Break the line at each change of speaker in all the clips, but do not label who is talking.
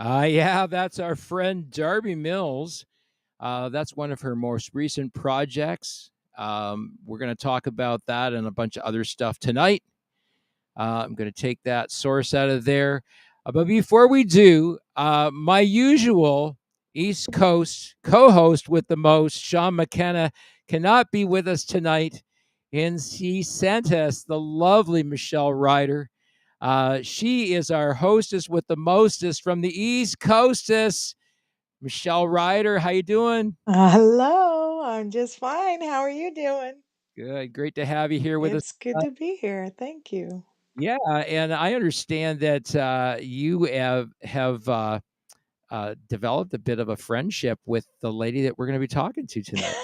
Yeah, that's our friend Darby Mills. That's one of her most recent projects. We're going to talk about that and a bunch of other stuff tonight. I'm going to take that source out of there. But before we do, my usual East Coast co host with the most, Sean McKenna, cannot be with us tonight. And he sent us the lovely Michelle Ryder. She is our hostess with the mostest from the East Coastess. Michelle Ryder, how you doing?
Hello, I'm just fine. How are you doing?
Good. Great to have you here with us.
It's good to be here. Thank you.
Yeah, and I understand that you have developed a bit of a friendship with the lady that we're going to be talking to tonight.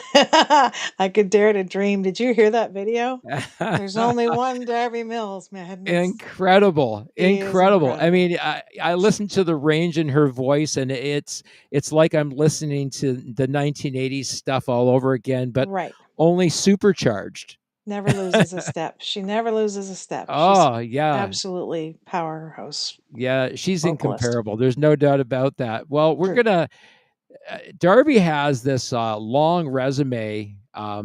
I could dare to dream. Did you hear that video? There's only one Darby Mills, man.
Incredible,
He is
incredible. I
incredible.
mean, I listen to the range in her voice, and it's like I'm listening to the 1980s stuff all over again, but
Right.
only supercharged.
Never loses a step. She never loses a step. She's
Oh yeah,
absolutely powerhouse
yeah, she's
vocalist.
incomparable. There's no doubt about that. Well, we're
True.
gonna Darby has this long resume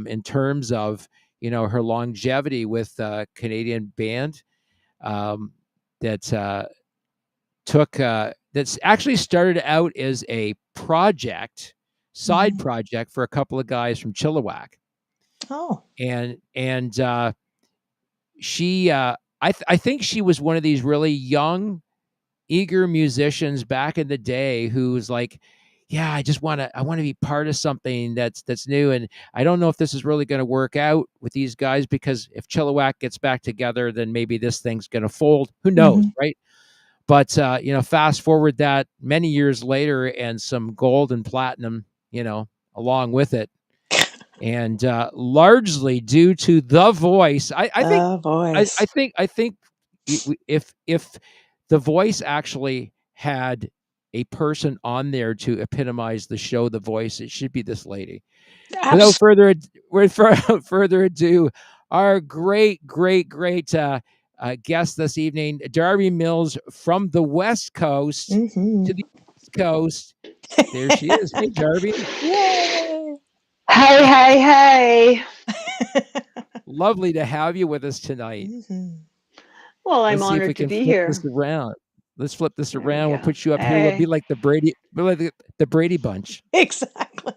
in terms of her longevity with a Canadian band um, that took that's actually started out as a side
Mhm.
project for a couple of guys from Chilliwack,
Oh.
and she I think she was one of these really young eager musicians back in the day who's like, yeah, I want to be part of something that's new, and I don't know if this is really going to work out with these guys, because if Chilliwack gets back together, then maybe this thing's going to fold. Who knows,
Mhm.
right? But fast forward that many years later, and some gold and platinum, along with it, and largely due to the voice. I think
The
I, I
voice.
think I think if the voice actually had a person on there to epitomize the show The Voice, it should be this lady. Without
Absolutely.
without further ado, our great guest this evening, Darby Mills, from the West Coast to
Mhm.
the East Coast. There she is. Hey, Darby.
Yay.
Hey, hey, hey.
Lovely to have you with us tonight.
Mhm.
Well, I'm
Let's see if we
honored to
can
be
flip this
here.
around. Let's flip this
There we
around. We'll
go.
put you up here. We'll be
Hey.
like the Brady, the Brady Bunch.
Exactly.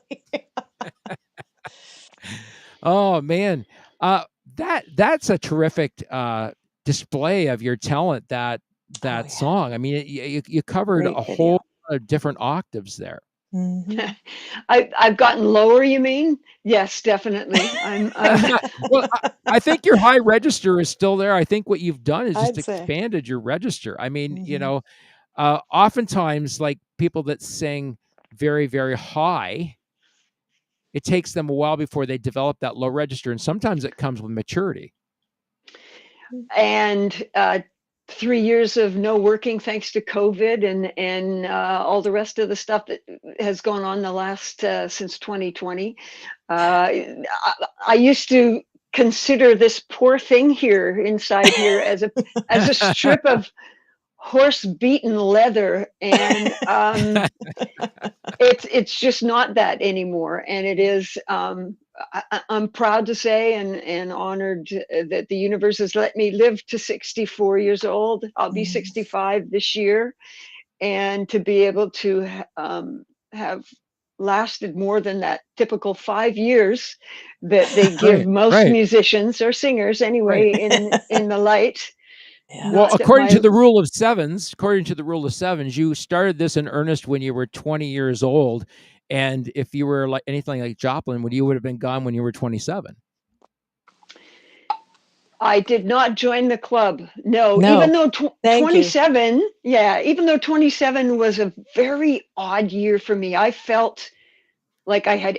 Oh man, uh, that's a terrific display of your talent.
Oh,
That
yeah.
song. I mean, you covered
Great
a whole
video.
lot of different octaves there.
Mhm.
I've gotten lower, you mean? Yes, definitely.
Well, I think your high register is still there. I think what you've done is just
I'd say.
expanded your register. I mean,
Mhm.
oftentimes, like people that sing very, very high, it takes them a while before they develop that low register, and sometimes it comes with maturity.
and 3 years of no working thanks to COVID and all the rest of the stuff that has gone on the last since 2020. I used to consider this poor thing here inside here as a strip of horse beaten leather, and it's just not that anymore. And it is I'm proud to say and honored that the universe has let me live to 64 years old. I'll be
Mhm.
65 this year, and to be able to have lasted more than that typical 5 years that they give
Right,
most
right,
musicians or singers
right.
anyway in the light.
Yeah,
Well,
Not that
according
my
to the rule of sevens, you started this in earnest when you were 20 years old. And if you were like anything like Joplin, when you would have been gone when you were 27.
I did not join the club. No, even
no,
though
thank you.
27, yeah, even though 27 was a very odd year for me, I felt like I had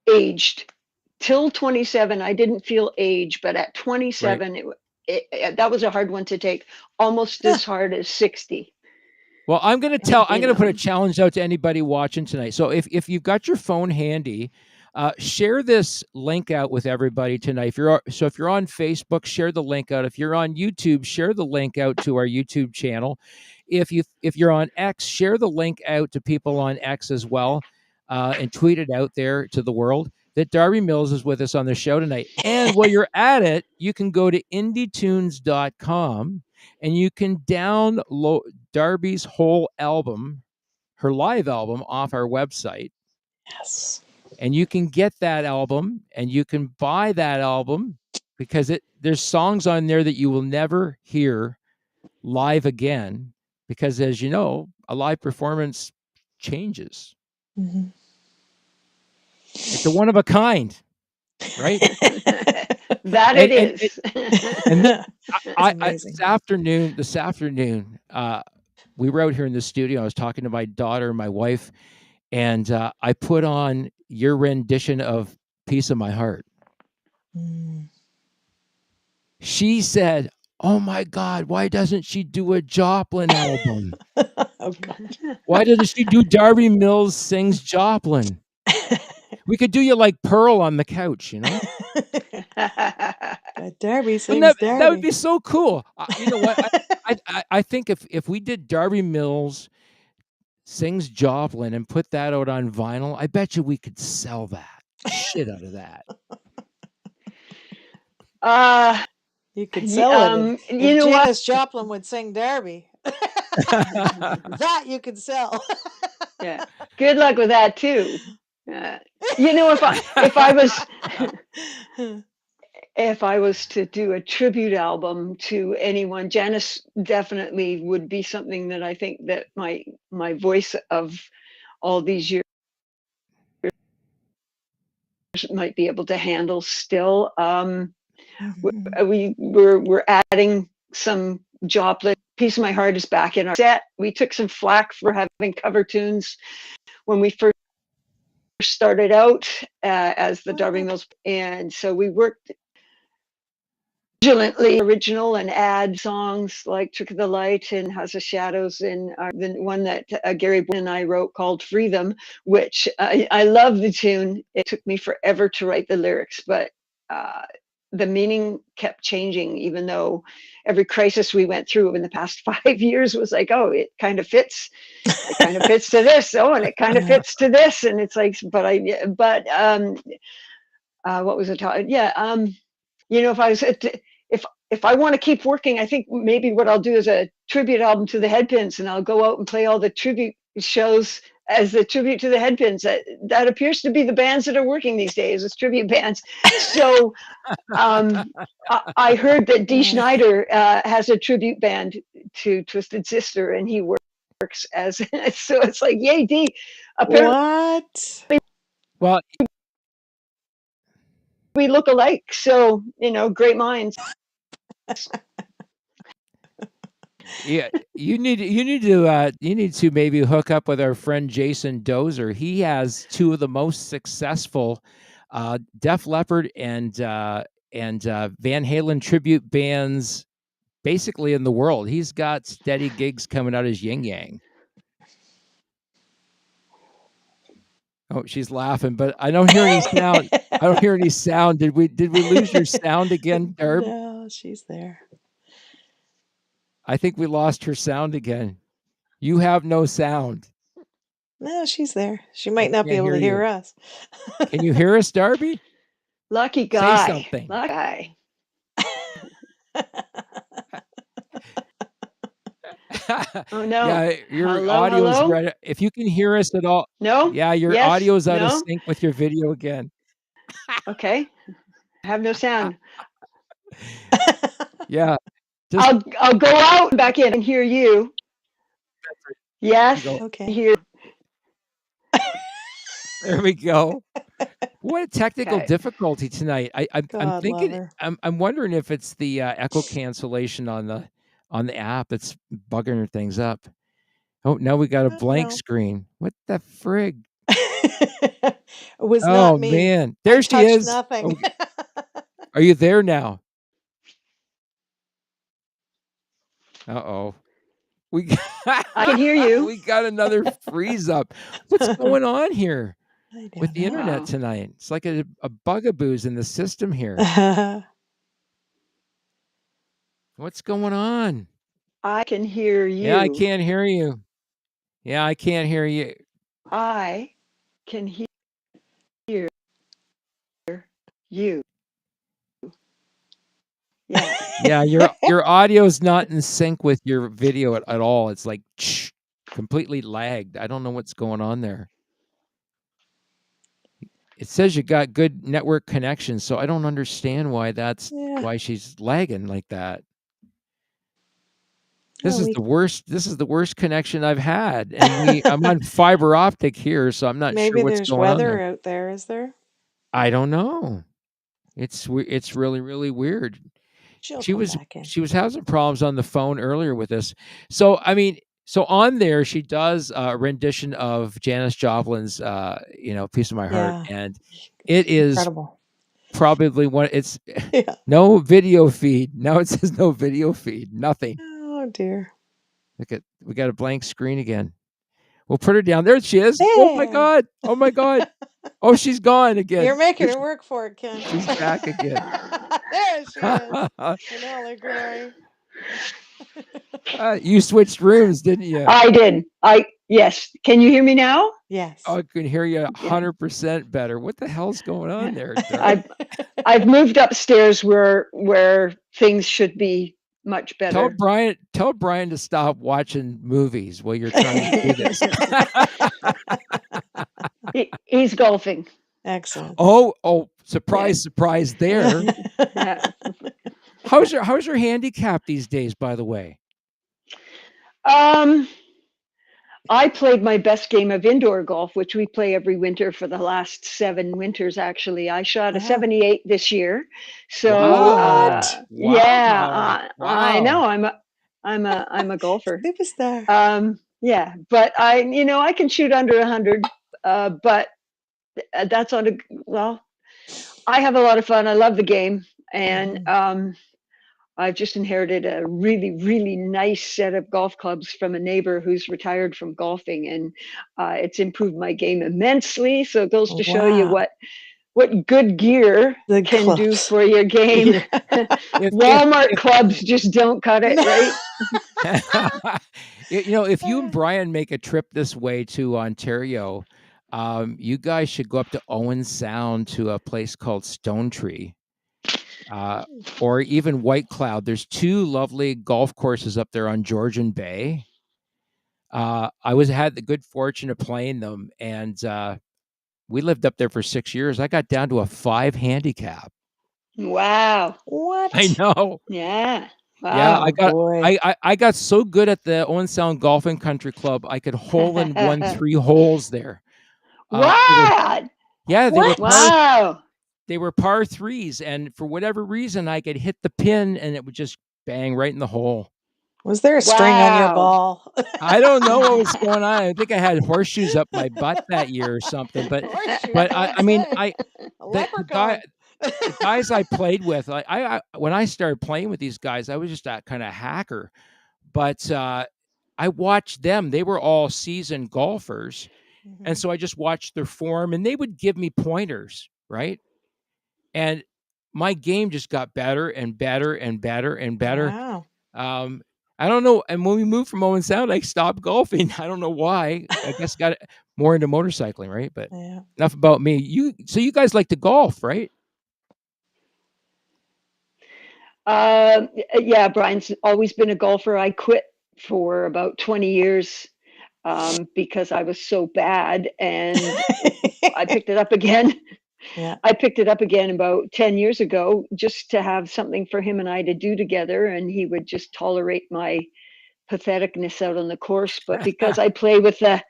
aged. Till 27, I didn't feel age, but at
Right.
27, that was a hard one to take, almost
Huh.
as hard as 60.
Well,
And,
I'm going to put a challenge out to anybody watching tonight. So if you've got your phone handy, share this link out with everybody tonight. If you're on Facebook, share the link out. If you're on YouTube, share the link out to our YouTube channel. if you're on X, share the link out to people on X as well, and tweet it out there to the world that Darby Mills is with us on the show tonight. And while you're at it, you can go to indietunes.com and you can download Darby's whole album, her live album, off our website.
Yes.
And you can get that album and you can buy that album because there's songs on there that you will never hear live again, because as you know, a live performance changes.
Mm-hmm.
It's a one of a kind, right?
That it is.
And this afternoon, we were out here in the studio. I was talking to my daughter and my wife, and I put on your rendition of Piece of My Heart.
Mm.
She said, "Oh my God, why doesn't she do a Joplin album?
Oh, God.
Why doesn't she do Darby Mills Sings Joplin? We could do you like Pearl on the couch, you know?"
Darby sings Darby.
That would be so cool. You know what? I think if we did Darby Mills Sings Joplin and put that out on vinyl, I bet you we could sell that shit out of that.
You could sell it.
You know
Janis Joplin would sing Darby. That you could sell.
Yeah. Good luck with that too. You know, if I was to do a tribute album to anyone, Janis definitely would be something that I think that my voice of all these years might be able to handle still. We're adding some Joplin. Piece of My Heart is back in our set. We took some flack for having cover tunes when we first started out as the Darby Mills, and so we worked diligently original and add songs like Trick of the Light and House of Shadows, and the one that Gary and I wrote called Freedom, which I love the tune. It took me forever to write the lyrics, but the meaning kept changing, even though every crisis we went through in the past 5 years was like, oh, it kind of fits. It kind of fits to this. Oh, and it kind of fits to this. And it's like, what was it? Yeah. You know, if I want to keep working, I think maybe what I'll do is a tribute album to the Headpins, and I'll go out and play all the tribute shows as the tribute to the Headpins. That appears to be the bands that are working these days, as tribute bands. So I heard that Dee Schneider has a tribute band to Twisted Sister, and he works as, so it's like, yay, Dee. Apparently,
what?
Well,
we look alike, so, you know, great minds.
Yeah, you need to maybe hook up with our friend Jason Dozer. He has two of the most successful Def Leppard and Van Halen tribute bands basically in the world. He's got steady gigs coming out as Yin Yang. Oh, she's laughing, but I don't hear any sound. I don't hear any sound. Did we lose your sound again, Darb?
No, she's there.
I think we lost her sound again. You have no sound.
No, she's there. She might not be able to hear us.
Can you hear us, Darby?
Lucky guy.
Say something.
Lucky guy. Oh no!
Yeah, your audio's right. If you can hear us at all,
no.
Yeah, your audio's out of sync with your video again.
Okay, I have no sound.
Yeah,
I'll go out and back in and hear you. Yes.
Okay.
Hear.
There we go. What a technical difficulty tonight. I'm thinking. I'm wondering if it's the echo cancellation on the app that's bugging things up. Oh, now we got a blank screen. What the frig?
It was not me.
Oh man, there she is.
Nothing.
Oh. Are you there now? Uh-oh.
I can hear you.
We got another freeze up. What's going on here with the internet tonight? It's like a bugaboo's in the system here. What's going on?
I can hear
Yeah, I
you.
can't hear you. Yeah, I can't hear you.
I can hear you. Yeah.
Yeah, your audio is not in sync with your video at all. It's like completely lagged. I don't know what's going on there. It says you got good network connection, so I don't understand why
Yeah.
why she's lagging like that.
Oh,
This is the worst connection I've had. And I'm on fiber optic here, so I'm not sure
maybe
what's
there's
going on
weather
there.
out there, is there?
I don't know. It's really, really weird.
She'll
She
come
was
back in.
she was having problems on the phone earlier with us. So I mean, so on there she does a rendition of Janis Joplin's Piece of My Heart,
Yeah.
and it is
Incredible.
probably it's
Yeah.
no video feed. Now it says no video feed, nothing.
Oh dear.
Look at we got a blank screen again. We'll put her down. There she is. Oh my
There.
god. Oh my god. Oh, she's gone again.
You're making her work for it, Ken.
She's back again.
There she is. In all her glory.
You switched rooms, didn't you?
I did. Yes. Can you hear me now?
Yes.
Oh, I can hear you
Yeah.
100% better. What the hell's going on there, Darby?
I've moved upstairs where things should be much
Tell
better.
Brian to stop watching movies while you're trying to do this.
He's golfing.
Excellent.
Oh, surprise there.
Yeah.
How's your handicap these days, by the way?
I played my best game of indoor golf, which we play every winter for the last 7 winters. Actually, I shot a
Wow.
78 this year. So
What?
yeah,
Wow.
I know I'm a golfer.
Superstar.
Yeah, but I can shoot under 100, but that's I have a lot of fun. I love the game, and I've just inherited a really, really nice set of golf clubs from a neighbor who's retired from golfing, and it's improved my game immensely. So it goes to show you
Wow.
what good gear
The
can do
clubs.
for your game.
Yeah.
Walmart clubs just don't cut it, right?
If you and Brian make a trip this way to Ontario, you guys should go up to Owen Sound to a place called Stone Tree. Or even White Cloud. There's 2 lovely golf courses up there on Georgian Bay. I had the good fortune of playing them, and we lived up there for 6 years. I got down to a 5 handicap.
Wow.
What?
I know.
Yeah. Wow.
Yeah, I got so good at the Owen Sound Golf and Country Club, I could hole in 1 3 holes there.
Wow.
They were par 3s, and for whatever reason, I could hit the pin, and it would just bang right in the hole.
Was there a string on your ball?
I don't know what was going on. I think I had horseshoes up my butt that year or something. But the guys I played with, I when I started playing with these guys, I was just that kind of hacker. But I watched them; they were all seasoned golfers, and so I just watched their form, and they would give me pointers, right? And my game just got better and better and better and better.
Wow.
I don't know. And when we moved from Owen Sound, I stopped golfing. I don't know why. I guess got more into motorcycling, right? But enough about me. So you guys like to golf, right?
Yeah, Brian's always been a golfer. I quit for about 20 years because I was so bad, and I picked it up again.
Yeah.
I picked it up again about 10 years ago just to have something for him and I to do together, and he would just tolerate my patheticness out on the course. But because I play with a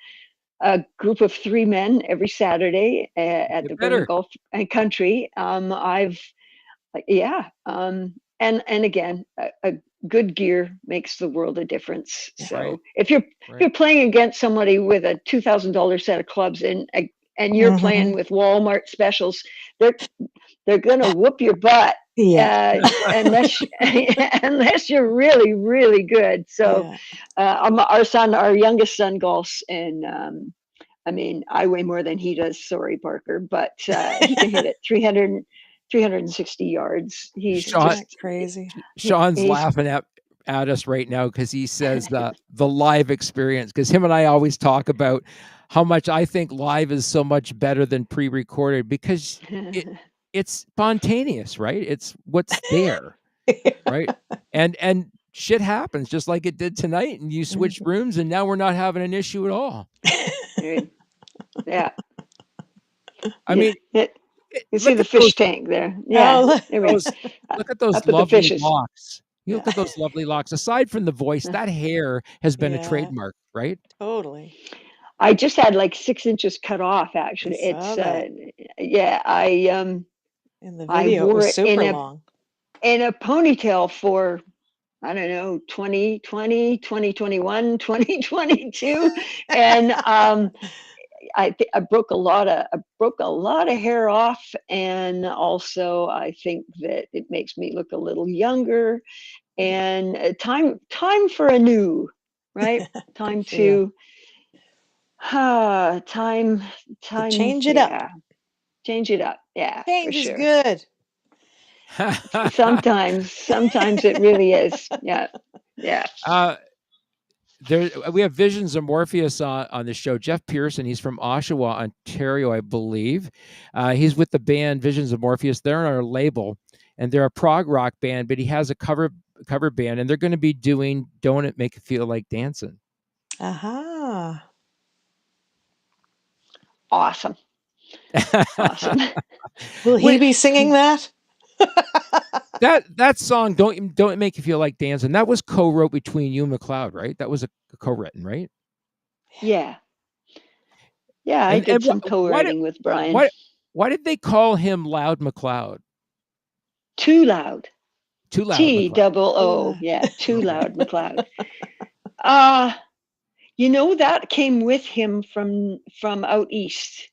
group of 3 men every Saturday at the Burner Golf and Country, and again, a good gear makes the world a difference. So if you're playing against somebody with a $2,000 set of clubs and you're playing with Walmart specials, they're gonna whoop your butt unless you're really, really good. So our youngest son golfs, and I mean, I weigh more than he does. Sorry, Parker, but he can hit it 360 yards. He's
just crazy.
Sean's laughing at at us right now because he says the live experience. Because him and I always talk about how much I think live is so much better than pre-recorded because it's spontaneous, right? It's what's there, right? And shit happens just like it did tonight, and you switch rooms, and now we're not having an issue at all.
Yeah.
I mean,
you see
look
the
at
fish
those.
tank there. Yeah.
Look at those
Up at the
lovely
fishes.
locks. You
Yeah.
look at those lovely locks. Aside from the voice, that hair has been a
Yeah.
trademark, right?
Totally.
I just had like 6 inches cut off.
I
Actually,
saw that.
yeah.
In the
I
video, it
wore
was
it
super long.
in a ponytail for, I don't know, 2020, 2021, 2022, and I broke a lot of hair off, and also I think that it makes me look a little younger. And time for a new, right? Time
for you.
to time
Change it up.
yeah, change it up. Yeah, for
Change is
sure.
good.
Sometimes it really is. Yeah.
We have Visions of Morpheus on the show. Jeff Pearson, he's from Oshawa, Ontario, I believe. He's with the band Visions of Morpheus. They're on our label, and they're a prog rock band, but he has a cover band, and they're going to be doing "Don't It Make You Feel Like Dancing."
Aha.
Awesome.
Will he be singing that?
That song, Don't It Make You Feel Like Dancing, that was co-wrote between you and McLeod, right? That was a co-written, right?
Yeah. Yeah, I did some co-writing with Brian.
Why did they call him Loud McLeod?
Too loud.
Too Loud McLeod.
TOO. Yeah, Too Loud McLeod. That came with him from out east.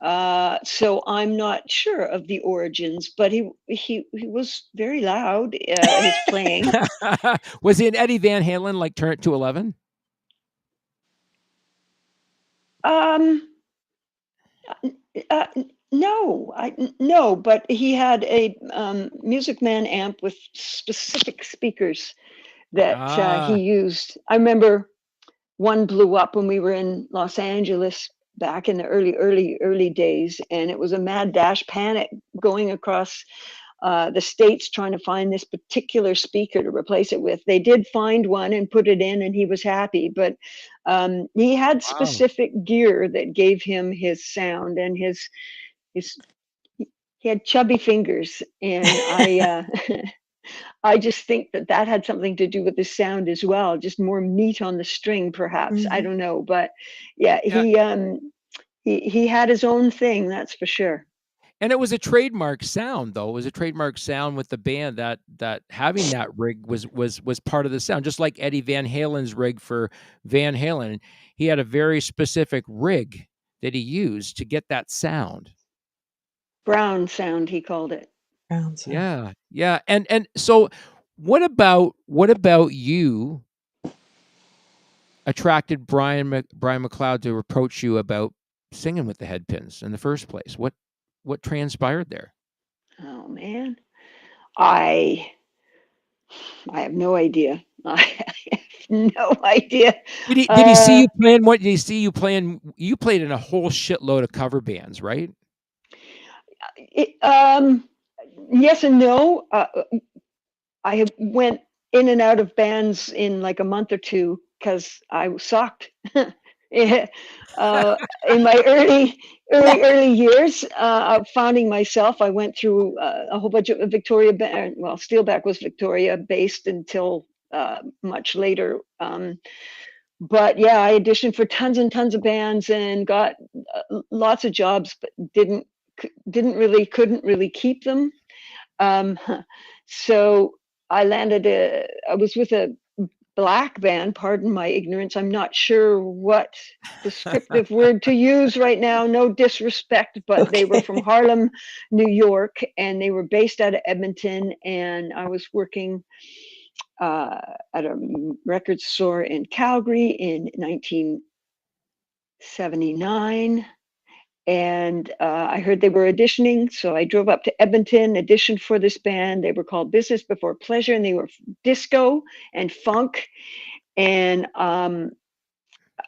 So I'm not sure of the origins, but he was very loud. His playing.
Was he an Eddie Van Halen, like Turn It to 11?
No, but he had a Music Man amp with specific speakers that he used. I remember one blew up when we were in Los Angeles back in the early days, and it was a mad dash panic going across the States trying to find this particular speaker to replace it with. They did find one and put it in, and he was happy, but he had specific gear that gave him his sound, and his he had chubby fingers, and I just think that had something to do with the sound as well, just more meat on the string, perhaps. I don't know, but yeah. He had his own thing, that's for sure.
And it was a trademark sound, though. It was a trademark sound with the band that having that rig was part of the sound, just like Eddie Van Halen's rig for Van Halen. He had a very specific rig that he used to get that sound.
Brown sound, he called it.
Brown sound.
Yeah. And so, what about you attracted Brian McLeod to approach you about singing with the Headpins in the first place? What transpired there?
Oh man, I have no idea. I have no idea.
Did he see you playing? What did he see you playing? You played in a whole shitload of cover bands, right?
Yes and no. I went in and out of bands in like a month or two because I sucked. In my early years, founding myself, I went through a whole bunch of Victoria band. Well, Steelback was Victoria based until much later. But yeah, I auditioned for tons and tons of bands and got lots of jobs, but couldn't really keep them. So I was with a black band, pardon my ignorance. I'm not sure what descriptive word to use right now. No disrespect, but they were from Harlem, New York, and they were based out of Edmonton. And I was working at a record store in Calgary in 1979. And I heard they were auditioning, so I drove up to Edmonton, auditioned for this band. They were called Business Before Pleasure, and they were disco and funk. And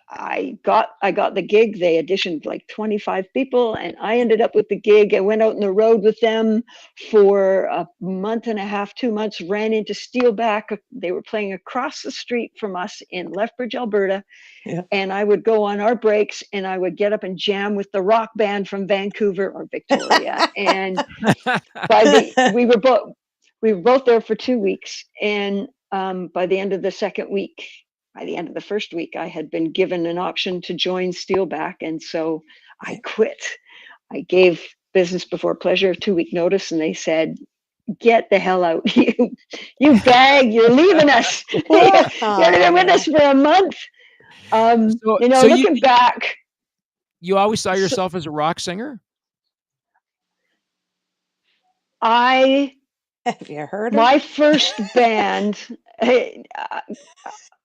I got the gig. They auditioned like 25 people, and I ended up with the gig. I went out on the road with them for a month and a half, 2 months, ran into Steelback. They were playing across the street from us in Lethbridge, Alberta.
Yeah.
And I would go on our breaks and I would get up and jam with the rock band from Vancouver or Victoria. And we were both there for 2 weeks. And by the end of the first week, I had been given an option to join Steelback. And so I quit. I gave Business Before Pleasure a 2-week notice, and they said, "Get the hell out. You bag, you're leaving us. You're with us for a month." Looking back.
You always saw yourself as a rock singer?
Have you heard of
my first band?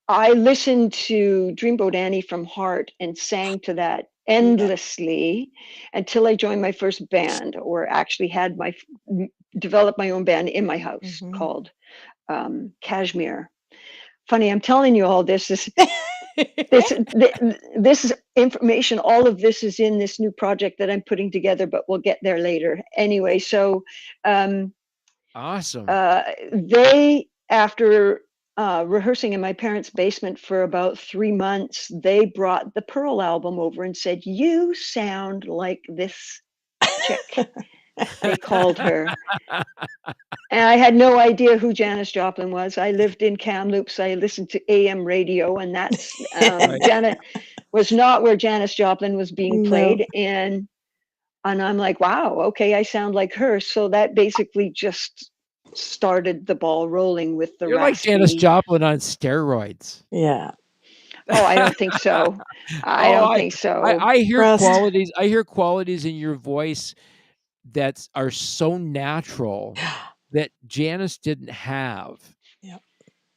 I listened to Dreamboat Annie from Heart and sang to that endlessly until I joined my first band, or actually developed my own band in my house called Kashmir. Funny, I'm telling you all this. This is information. All of this is in this new project that I'm putting together, but we'll get there later. Anyway, so
awesome.
They, after rehearsing in my parents' basement for about 3 months, they brought the Pearl album over and said, "You sound like this chick." They called her. And I had no idea who Janis Joplin was. I lived in Kamloops. I listened to AM radio, and that's Janet was not where Janis Joplin was being played. And I'm like, wow, okay, I sound like her. So that basically just started the ball rolling with the
You're
raspy.
like Janis Joplin on steroids.
Yeah.
Oh, I don't think so. I don't think so.
I hear qualities. I hear qualities in your voice that are so natural that Janis didn't have.
Yep.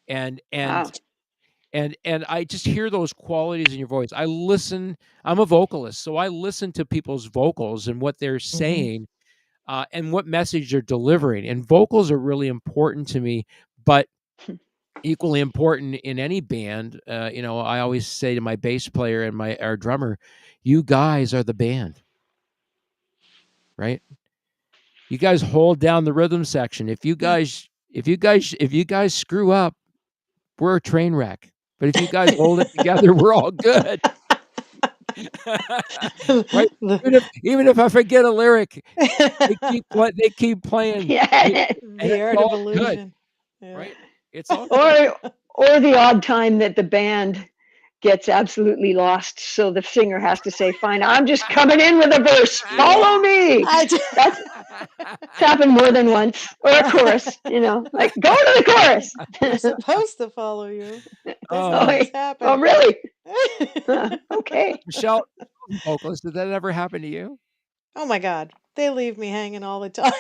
And I just hear those qualities in your voice. I'm a vocalist, so I listen to people's vocals and what they're saying, and what message they're delivering. And vocals are really important to me, but equally important in any band. I always say to my bass player and our drummer, "You guys are the band, right? You guys hold down the rhythm section. If you guys screw up, we're a train wreck. But if you guys hold it together, we're all good." Right? Even if I forget a lyric, they keep playing.
The Art of Illusion.
Yeah. Right? It's all
or the odd time that the band gets absolutely lost, so the singer has to say, "Fine, I'm just coming in with a verse. Follow me." That's happened more than once. Or a chorus, like, go to the chorus.
They're supposed to follow you.
Oh, really? Okay.
Michelle, vocalist, did that ever happen to you?
Oh my God. They leave me hanging all the time.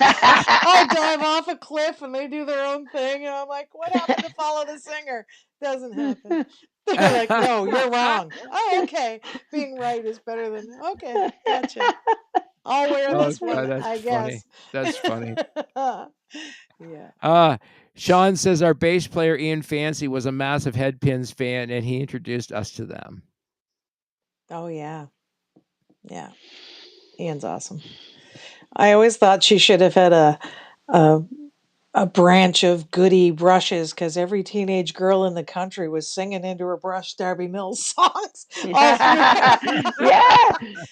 I dive off a cliff and they do their own thing, and I'm like, what happened to follow the singer? Doesn't happen. They're like, no, you're wrong. Oh, okay. Being right is better than, okay, gotcha. I'll wear this one, I guess.
That's funny.
Yeah.
Sean says our bass player Ian Fancy was a massive Headpins fan, and he introduced us to them.
Oh yeah. Yeah. Ian's awesome. I always thought she should have had a branch of goody brushes, because every teenage girl in the country was singing into her brush Darby Mills songs.
Yeah,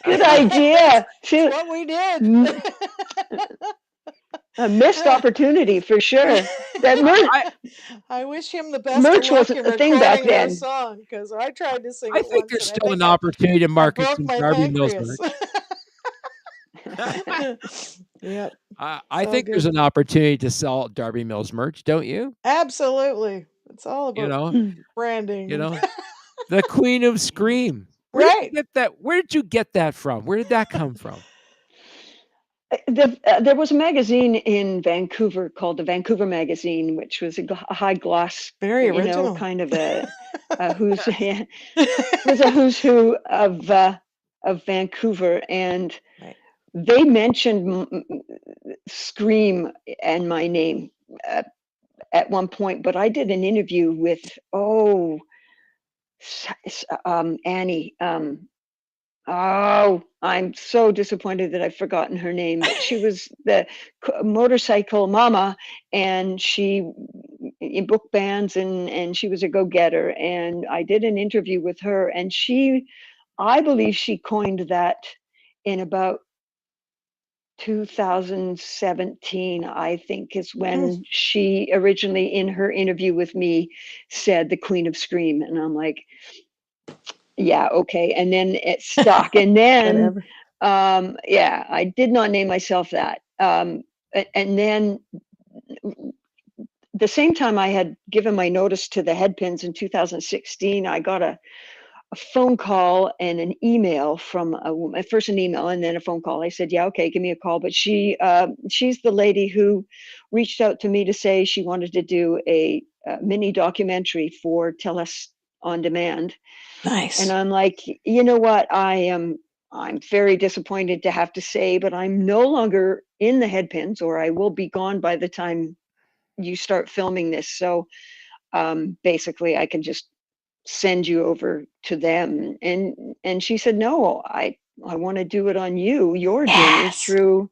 good idea.
That's what we did.
A missed opportunity for sure.
I wish him the best.
Merch wasn't a thing back then.
Song, because I tried to sing.
I think there's still an opportunity to market some Darby Mills merch.
Yep.
I think there's an opportunity to sell Darby Mills merch, don't you?
Absolutely. It's all about branding.
The Queen of Scream. Where did you get that from? Where did that come from?
There was a magazine in Vancouver called the Vancouver Magazine, which was a high gloss,
very original,
kind of a who's it was a who's who of of Vancouver, and
Right.
they mentioned Scream and my name at one point, but I did an interview with Annie. Oh, I'm so disappointed that I've forgotten her name, but she was the motorcycle mama, and she in book bands, and she was a go-getter. And I did an interview with her, and I believe she coined that in about 2017, I think, is when she originally, in her interview with me, said the Queen of Scream. And I'm like, yeah, okay. And then it stuck. And then, yeah, I did not name myself that. And then the same time I had given my notice to the Headpins in 2016, I got a phone call and an email from a woman, first an email and then a phone call. I said, yeah, okay, give me a call. But she's the lady who reached out to me to say she wanted to do a mini documentary for TELUS On Demand.
Nice.
And I'm like, you know what? I'm very disappointed to have to say, but I'm no longer in the Headpins, or I will be gone by the time you start filming this. So basically I can just send you over to them. And she said, no, I want to do it on your journey through.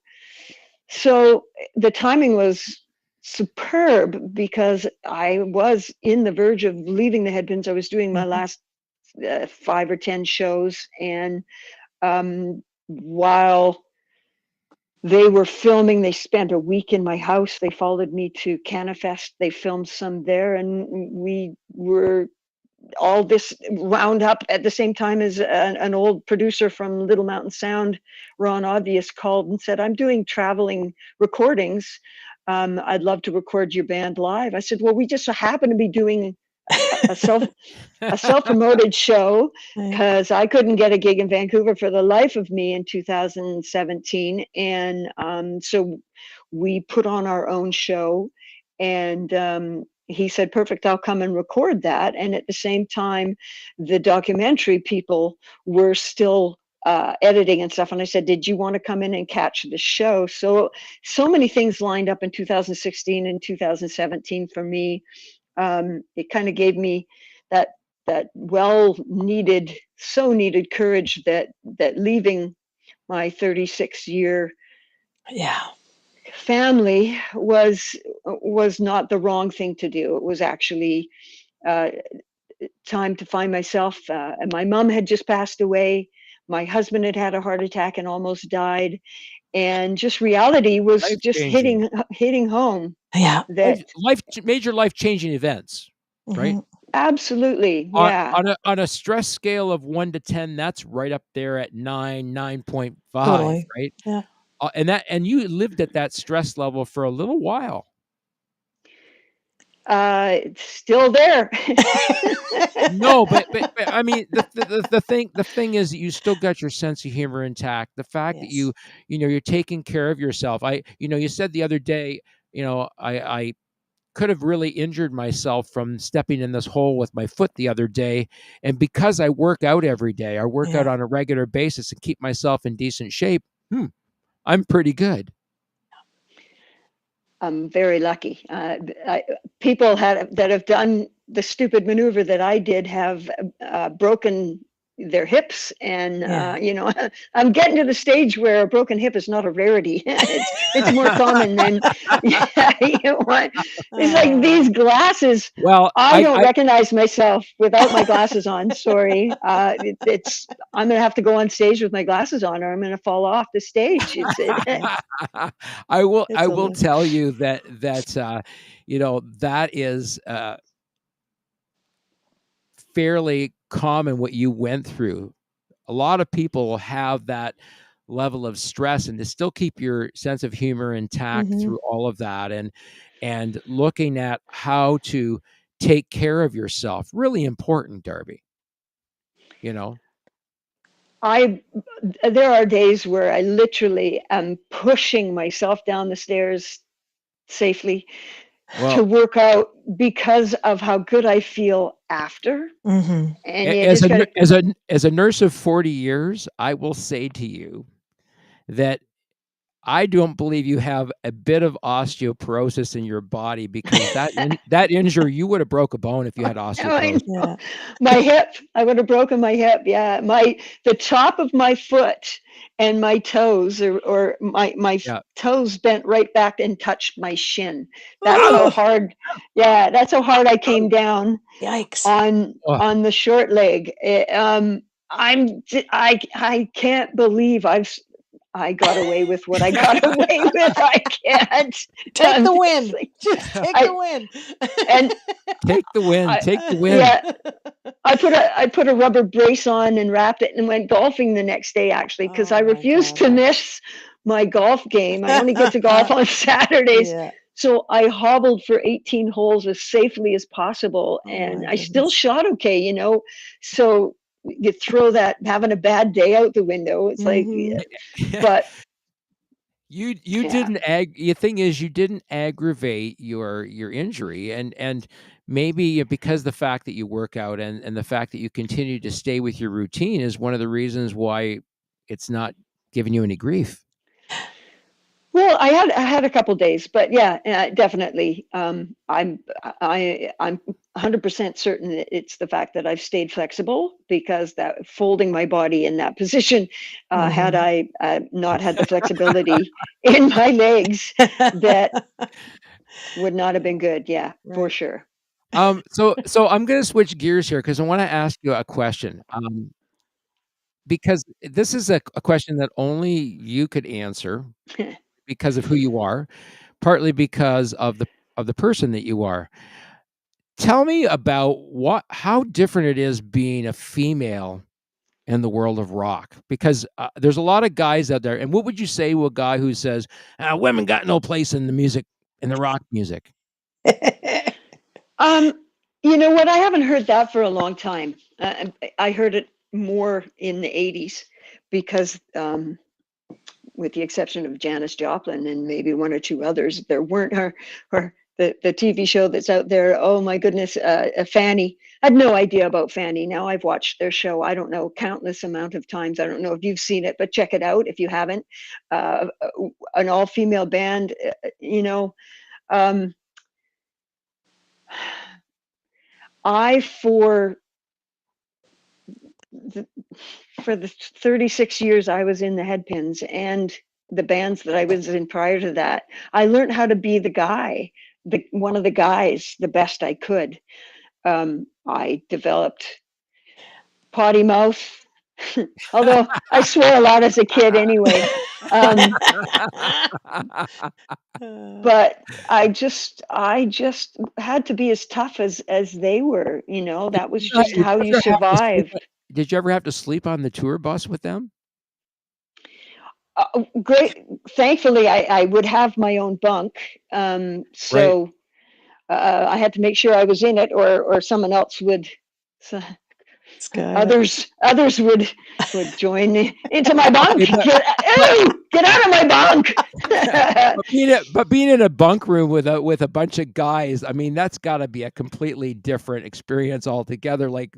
So the timing was superb, because I was in the verge of leaving the Headpins. I was doing my last 5 or 10 shows, and while they were filming, they spent a week in my house. They followed me to Canifest. They filmed some there, and we were all this wound up at the same time as an old producer from Little Mountain Sound, Ron Obvious, called and said, I'm doing traveling recordings. I'd love to record your band live. I said, well, we just happen to be doing a self-promoted show, because I couldn't get a gig in Vancouver for the life of me in 2017. And so we put on our own show, and he said, perfect, I'll come and record that. And at the same time, the documentary people were still editing and stuff. And I said, did you want to come in and catch the show? So many things lined up in 2016 and 2017 for me. It kind of gave me that so needed courage that leaving my 36-year family was not the wrong thing to do. It was actually time to find myself. And my mom had just passed away. My husband had had a heart attack and almost died. And just reality was just hitting home.
Yeah.
That
major life-changing events, right?
Absolutely. Yeah.
On a stress scale of 1 to 10, that's right up there at 9.5,
Totally.
right?
Yeah.
And you lived at that stress level for a little while.
It's still there.
No, but I mean, the thing is that you still got your sense of humor intact. The fact that you're taking care of yourself. You said the other day, I could have really injured myself from stepping in this hole with my foot the other day. And because I work out every day, I work out on a regular basis and keep myself in decent shape. I'm pretty good.
I'm very lucky. People that have done the stupid maneuver that I did have broken their hips, and I'm getting to the stage where a broken hip is not a rarity. It's more common than it's like these glasses.
Well,
I don't recognize myself without my glasses on. Sorry, I'm gonna have to go on stage with my glasses on, or I'm gonna fall off the stage.
I will tell you that that is fairly common what you went through. A lot of people have that level of stress, and to still keep your sense of humor intact through all of that, and looking at how to take care of yourself, really important, Darby.
There are days where I literally am pushing myself down the stairs safely, to
Well,
work out because of how good I feel after.
Mm-hmm.
And you just got to.
as a nurse of 40 years, I will say to you that I don't believe you have a bit of osteoporosis in your body, because that injury, you would have broke a bone if you had osteoporosis.
Yeah.
My hip, I would have broken my hip. Yeah, the top of my foot and my toes, or my
Yeah.
toes bent right back and touched my shin. That's how
Oh,
hard. Yeah, that's how hard I came down
yikes.
Oh,
on the short leg. I can't believe I got away with what I got away with. I can't.
Take the win.
Like,
Just take
I
the win.
and
take the win.
I
Take the win.
yeah, I put a rubber brace on and wrapped it and went golfing the next day, actually, because I
Oh my
refused
God.
to miss my golf game. I only get to golf on Saturdays.
Yeah.
So I hobbled for 18 holes as safely as possible,
Oh
and
my
I still
goodness.
shot okay, you know. So you throw that having a bad day out the window. It's like,
Mm-hmm.
but
You
yeah.
didn't the thing is, you didn't aggravate your injury, and maybe because the fact that you work out, and the fact that you continue to stay with your routine is one of the reasons why it's not giving you any grief.
Well, I had a couple days, but yeah, definitely. I'm 100% certain that it's the fact that I've stayed flexible, because that folding my body in that position, had
Mm-hmm.
I not had the flexibility in my legs, that would not have been good. Yeah, for
Right.
sure.
So I'm gonna switch gears here, because I want to ask you a question. Because this is a question that only you could answer, because of who you are, partly because of the person that you are. Tell me about how different it is being a female in the world of rock, because there's a lot of guys out there. And what would you say to a guy who says, women got no place in the music, in the rock music?
Um, you know what? I haven't heard that for a long time. I heard it more in the 80s, because with the exception of Janis Joplin and maybe one or two others, there weren't the TV show that's out there. Oh my goodness, Fanny. I had no idea about Fanny. Now I've watched their show, I don't know, countless amount of times. I don't know if you've seen it, but check it out if you haven't. An all-female band, you know. Um, I the, for the 36 years I was in the Headpins and the bands that I was in prior to that, I learned how to be the guy, one of the guys, the best I could. I developed potty mouth, although I swore a lot as a kid anyway. But I just had to be as tough as they were. You know, that was just
Did
how
you
you
ever have to sleep
survived.
did you ever have to sleep on the tour bus with them?
Great. Thankfully, I would have my own bunk.
Right.
So I had to make sure I was in it, or someone else would. So
Skylar.
others would join into my bunk.
Hey, but
Get out of my bunk.
but being in a bunk room with a bunch of guys, I mean, that's got to be a completely different experience altogether. Like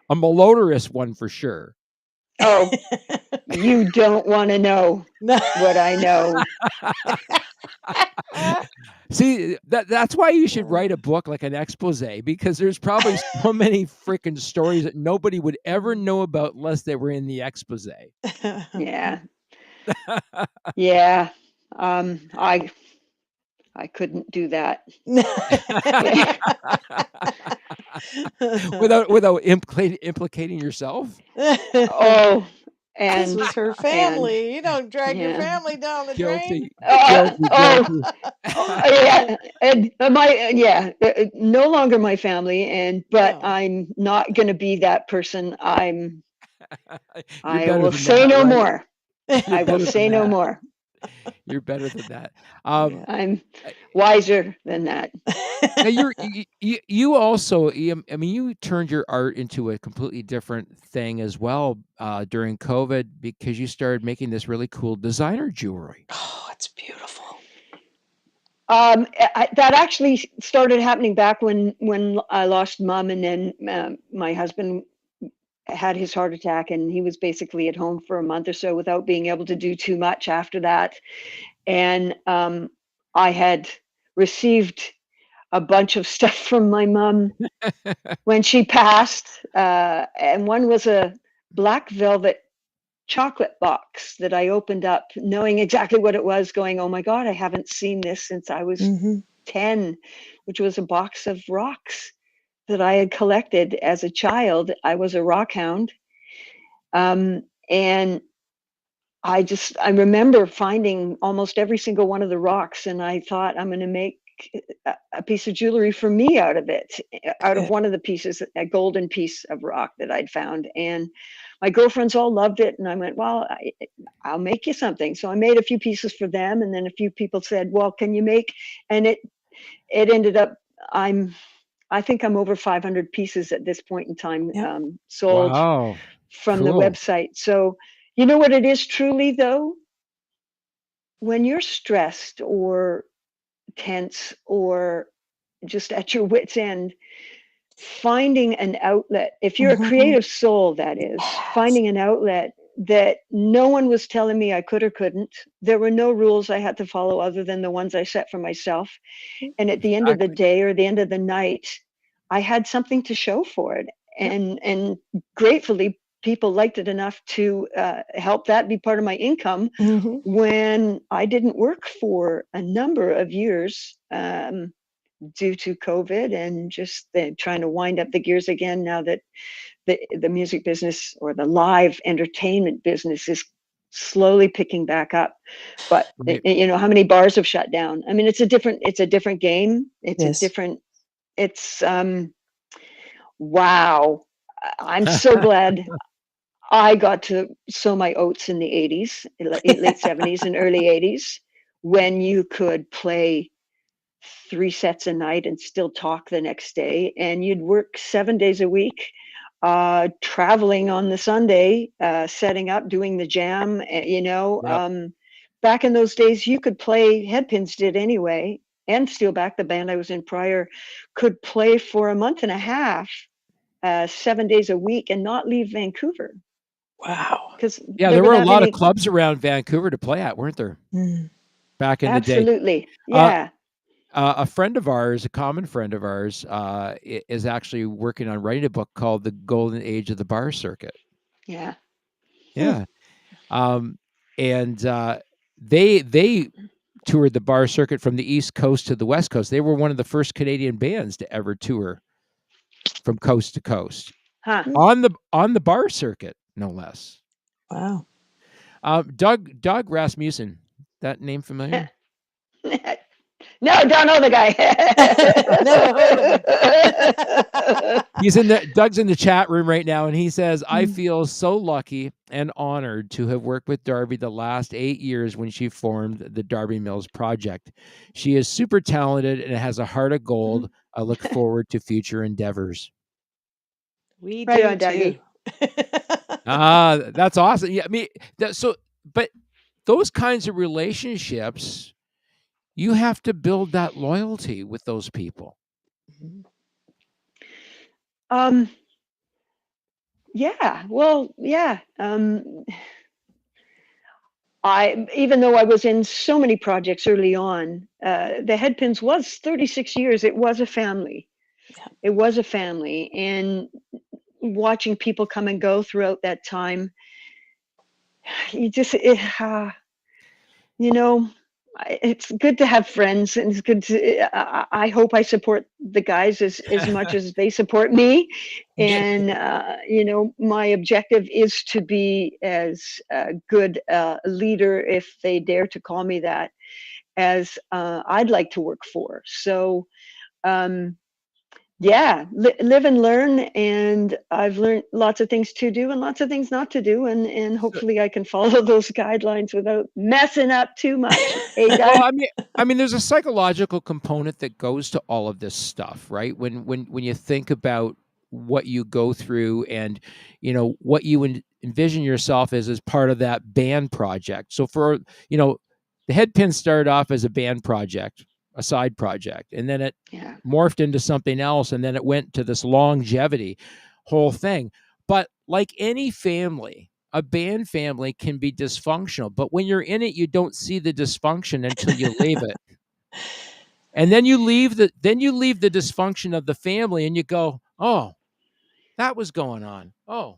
a malodorous one for sure.
Oh, you don't want to know what I know.
See, that's why you should write a book, like an expose, because there's probably so many freaking stories that nobody would ever know about unless they were in the expose.
Yeah, yeah. I couldn't do that.
without implicating yourself.
Oh,
This
and
was her
and
family. You don't drag your
yeah.
family down the drain.
Guilty, guilty,
Oh,
guilty.
yeah, and no longer my family, but
No.
I'm not going to be that person.
You're
I
better
will
than
say
that,
no
right?
more.
You're
I will
better than
say no
that.
more.
You're better than that.
Yeah.
I'm wiser than that.
Now you also, I mean, you turned your art into a completely different thing as well during COVID, because you started making this really cool designer jewelry.
Oh, it's beautiful.
That actually started happening back when I lost Mom, and then my husband had his heart attack, and he was basically at home for a month or so without being able to do too much after that. And I had received a bunch of stuff from my mom when she passed, and one was a black velvet chocolate box that I opened up, knowing exactly what it was, going, oh my God, I haven't seen this since I was 10, which was a box of rocks that I had collected as a child. I was a rock hound. And I remember finding almost every single one of the rocks, and I thought, I'm going to make a piece of jewelry for me out of it, out of one of the pieces, a golden piece of rock that I'd found. And my girlfriends all loved it. And I went, well, I'll make you something. So I made a few pieces for them. And then a few people said, well, can you make, and it ended up, I think I'm over 500 pieces at this point in time, sold from the website. So you know what it is truly, though? When you're stressed or tense or just at your wit's end, finding an outlet, if you're a creative soul, that is, finding an outlet that no one was telling me I could or couldn't. There were no rules I had to follow other than the ones I set for myself. And at the end of the day or the end of the night, I had something to show for it. And gratefully, people liked it enough to help that be part of my income when I didn't work for a number of years due to COVID, and just trying to wind up the gears again now that the music business or the live entertainment business is slowly picking back up. But you know, how many bars have shut down? I mean, it's a different game. Wow. I'm so glad I got to sow my oats in the 80s, late 70s and early 80s, when you could play 3 sets a night and still talk the next day. And you'd work 7 days a week, traveling on the Sunday, setting up, doing the jam, you know. Back in those days, you could play, Headpins did anyway, and Steelback, the band I was in prior, could play for a month and a half, 7 days a week, and not leave Vancouver.
Wow.
Because
there were a lot of clubs around Vancouver to play at, weren't there? Back in the day.
Absolutely. Yeah.
A friend of ours, a common friend of ours, is actually working on writing a book called The Golden Age of the Bar Circuit.
Yeah.
Yeah. And they toured the bar circuit from the East Coast to the West Coast. They were one of the first Canadian bands to ever tour from coast to coast on the bar circuit, no less.
Wow.
Doug Rasmussen, that name familiar?
No, don't know the guy.
Never heard of him.
Doug's in the chat room right now, and he says, I feel so lucky and honored to have worked with Darby the last 8 years when she formed the Darby Mills Project. She is super talented and has a heart of gold. I look forward to future endeavors.
We do on, too.
That's awesome. Yeah, I mean, but those kinds of relationships, you have to build that loyalty with those people.
Yeah. Well, yeah. Even though I was in so many projects early on, the Headpins was 36 years. It was a family. Yeah. It was a family, and watching people come and go throughout that time, you just, you know, it's good to have friends, and it's good to, I hope I support the guys as much as they support me. And, you know, my objective is to be as good a leader, if they dare to call me that, as I'd like to work for. So, yeah, live and learn, and I've learned lots of things to do and lots of things not to do, and hopefully I can follow those guidelines without messing up too much. Hey, Doug?
Well, I mean, there's a psychological component that goes to all of this stuff, right? When you think about what you go through, and you know what you envision yourself as part of that band project. So for the Headpins started off as a band project. a side project, and then it
Yeah.
morphed into something else, and then it went to this longevity whole thing. But like any family, a band family can be dysfunctional, but when you're in it, you don't see the dysfunction until you leave it. And then you leave the dysfunction of the family and you go, "Oh, that was going on. Oh,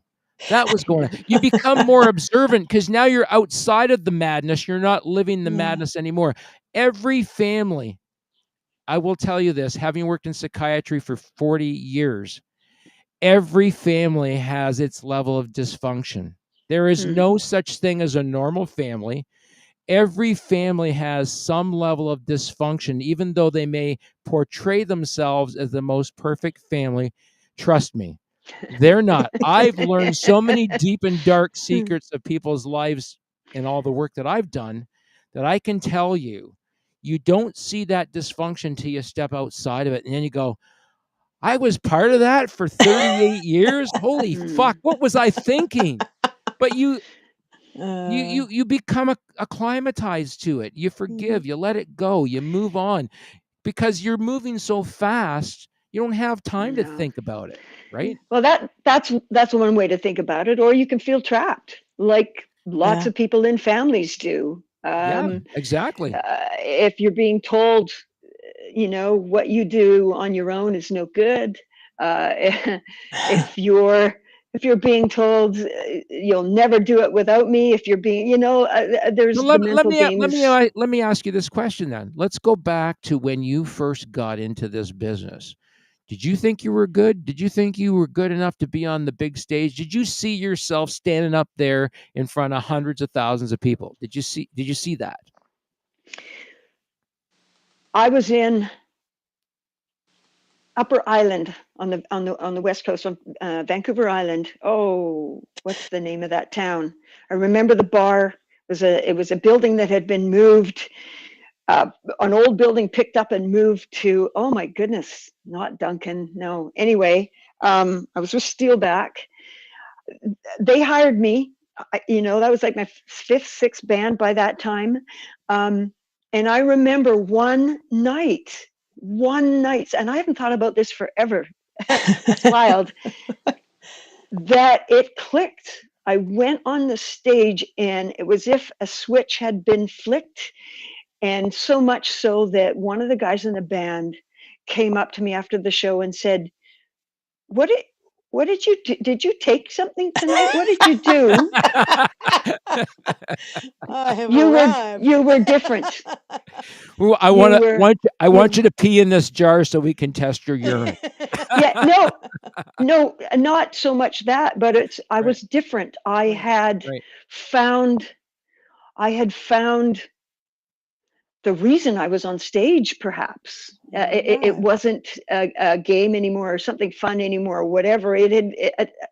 that was going on." You become more observant because now you're outside of the madness. You're not living the
Yeah.
madness anymore. Every family, I will tell you this, having worked in psychiatry for 40 years, every family has its level of dysfunction. There is no such thing as a normal family. Every family has some level of dysfunction, even though they may portray themselves as the most perfect family. Trust me, they're not. I've learned so many deep and dark secrets of people's lives in all the work that I've done that I can tell you, you don't see that dysfunction till you step outside of it. And then you go, I was part of that for 38 years. Holy fuck, what was I thinking? But you become acclimatized to it. You forgive, you let it go, you move on because you're moving so fast. You don't have time to
No.
think about it, right?
Well, that's one way to think about it, or you can feel trapped, like lots
Yeah.
of people in families do.
Yeah, exactly.
If you're being told, what you do on your own is no good. If you're being told you'll never do it without me, if you're being, there's the mental games.
Let me ask you this question then. Let's go back to when you first got into this business. Did you think you were good? Did you think you were good enough to be on the big stage? Did you see yourself standing up there in front of hundreds of thousands of people? Did you see that?
I was in Upper Island on the west coast on Vancouver Island. Oh, what's the name of that town? I remember the bar. It was a building that had been moved, an old building picked up and moved to. Oh my goodness, not Duncan. No. Anyway, I was with Steelback. They hired me. That was like my fifth, sixth band by that time. And I remember one night, and I haven't thought about this forever. It's wild that it clicked. I went on the stage and it was if a switch had been flicked. And so much so that one of the guys in the band came up to me after the show and said, what did you do? Did you take something tonight? What did you do?
I have arrived.
You were different.
Ooh, I want you to pee in this jar so we can test your urine.
Yeah, no, not so much that, but I was different. I had found the reason I was on stage, perhaps. It wasn't a game anymore or something fun anymore or whatever.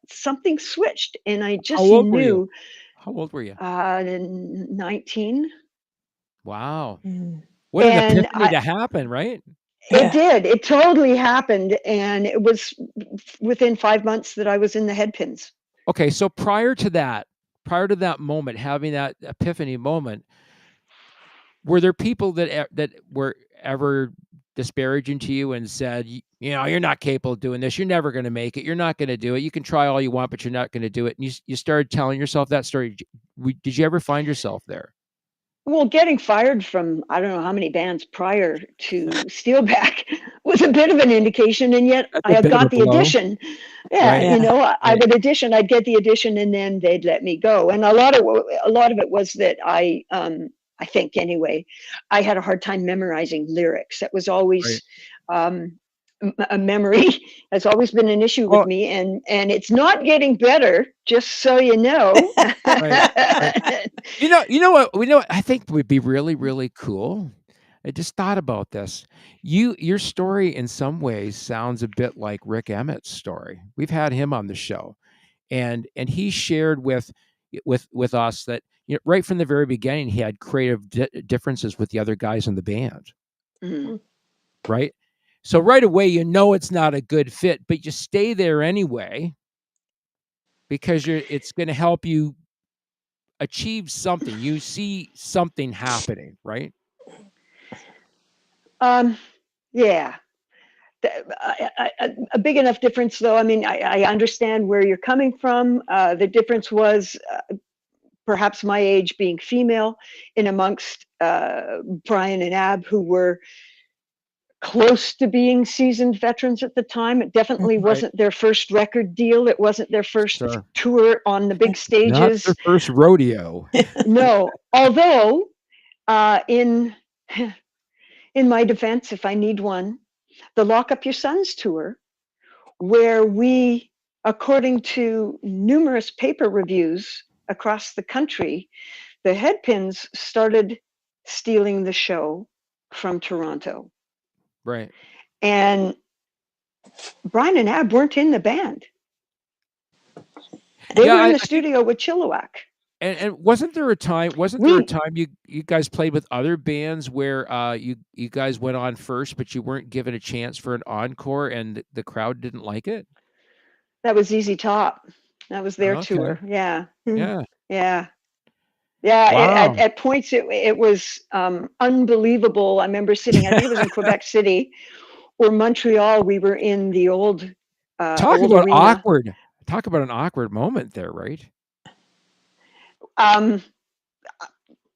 Something switched, and I just knew.
How old were you?
19.
Wow. What an epiphany to happen, right?
It did. It totally happened. And it was within 5 months that I was in the headpins.
Okay. So prior to that moment, having that epiphany moment, were there people that were ever disparaging to you and said, you're not capable of doing this. You're never going to make it. You're not going to do it. You can try all you want, but you're not going to do it. And you started telling yourself that story. Did you ever find yourself there?
Well, getting fired from I don't know how many bands prior to Steelback was a bit of an indication, and yet I had got the audition. Yeah, I would audition. I'd get the audition, and then they'd let me go. And a lot of it was that I think anyway, I had a hard time memorizing lyrics. That was always a memory has always been an issue with me, and it's not getting better, just so you know.
You know what I think would be really, really cool. I just thought about this. Your story in some ways sounds a bit like Rick Emmett's story. We've had him on the show, and he shared with us that right from the very beginning he had creative differences with the other guys in the band.
Mm-hmm.
Right? So right away, it's not a good fit, but you stay there anyway because it's going to help you achieve something. You see something happening, right?
Yeah. A big enough difference, though. I mean, I understand where you're coming from. The difference was perhaps my age being female in amongst Brian and Ab, who were close to being seasoned veterans at the time. It definitely
Right.
wasn't their first record deal. It wasn't their first
Sure.
tour on the big
Not their
stages.
first rodeo.
No, although in my defense, if I need one, the Lock Up Your Sons tour, where we, according to numerous paper reviews across the country, the Headpins started stealing the show from Toronto.
Right.
And Brian and Ab weren't in the band. They were in
I
the
think,
studio with Chilliwack.
and wasn't there a time you guys played with other bands where you guys went on first, but you weren't given a chance for an encore, and the crowd didn't like it?
That was ZZ Top. That was their
Okay.
tour. Yeah.
Yeah.
Yeah. Yeah,
Wow.
at points it was unbelievable. I remember sitting, I think it was in Quebec City or Montreal. We were in the old
Talk
old
about
arena.
awkward. Talk about an awkward moment there, right?
Um,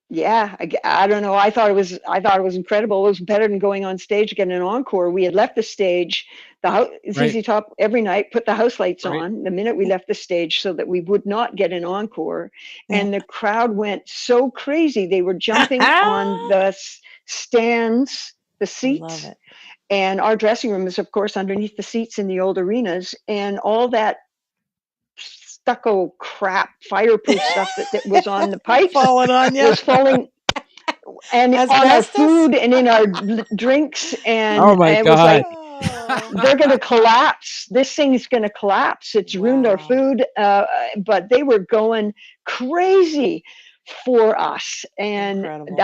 yeah, I don't know. I thought it was incredible. It was better than going on stage to get an encore. We had left the stage,
Right.
ZZ Top every night put the house lights
Right.
on the minute we left the stage so that we would not get an encore.
Yeah.
And the crowd went so crazy. They were jumping on the stands, the
I
seats.
love it.
And our dressing room is, of course, underneath the seats in the old arenas. And all that stucco crap, fireproof stuff that was on the pipes
Falling on you.
was falling and on our
Asbestos?
food and in our drinks. And
Oh my
it was like,
Oh.
they're going to collapse. This thing's going to collapse. It's ruined our
Wow.
food. But they were going crazy for us. And
Incredible.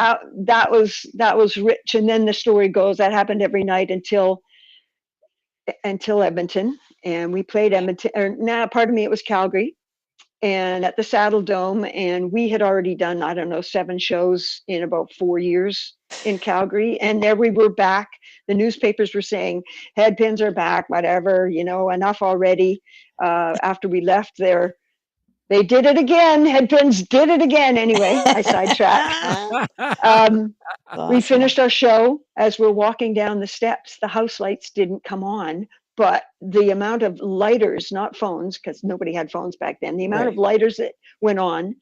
that was rich. And then the story goes that happened every night until Edmonton. And we played Edmonton, it was Calgary. And at the Saddle Dome, and we had already done, I don't know, 7 shows in about 4 years in Calgary. And there we were back. The newspapers were saying, Headpins are back, whatever, enough already. After we left there, they did it again. Headpins did it again. Anyway, I sidetracked. We
Awesome.
finished our show. As we're walking down the steps, the house lights didn't come on, but the amount of lighters, not phones, because nobody had phones back then, the amount
Right.
of lighters that went on,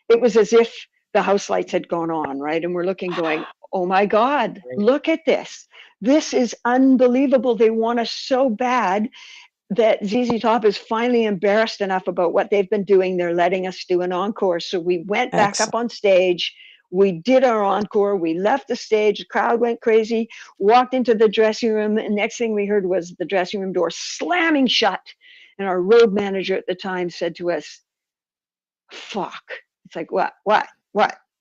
it was as if the house lights had gone on, right? And we're looking, going, oh my God,
Right.
look at this. This is unbelievable. They want us so bad that ZZ Top is finally embarrassed enough about what they've been doing. They're letting us do an encore. So we went back
Excellent.
up on stage. We did our encore. We left the stage. The crowd went crazy, walked into the dressing room. And next thing we heard was the dressing room door slamming shut. And our road manager at the time said to us, fuck. It's like, what?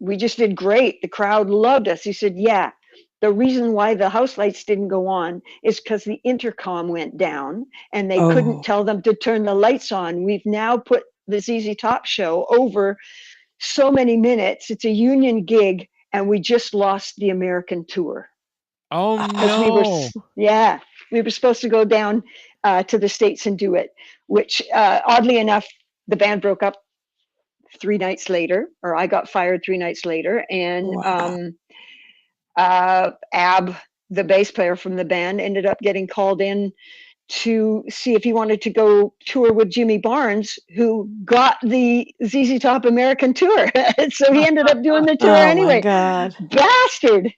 We just did great. The crowd loved us. He said, yeah. The reason why the house lights didn't go on is because the intercom went down and they couldn't tell them to turn the lights on. We've now put the ZZ Top show over so many minutes. It's a union gig, and we just lost the American tour.
Oh
Because
no.
we were supposed to go down to the States and do it, which oddly enough, the band broke up 3 nights later, or I got fired 3 nights later. And
Wow.
Ab, the bass player from the band, ended up getting called in to see if he wanted to go tour with Jimmy Barnes, who got the ZZ Top American tour. So he ended up doing the tour
Oh my
anyway.
God.
Bastard.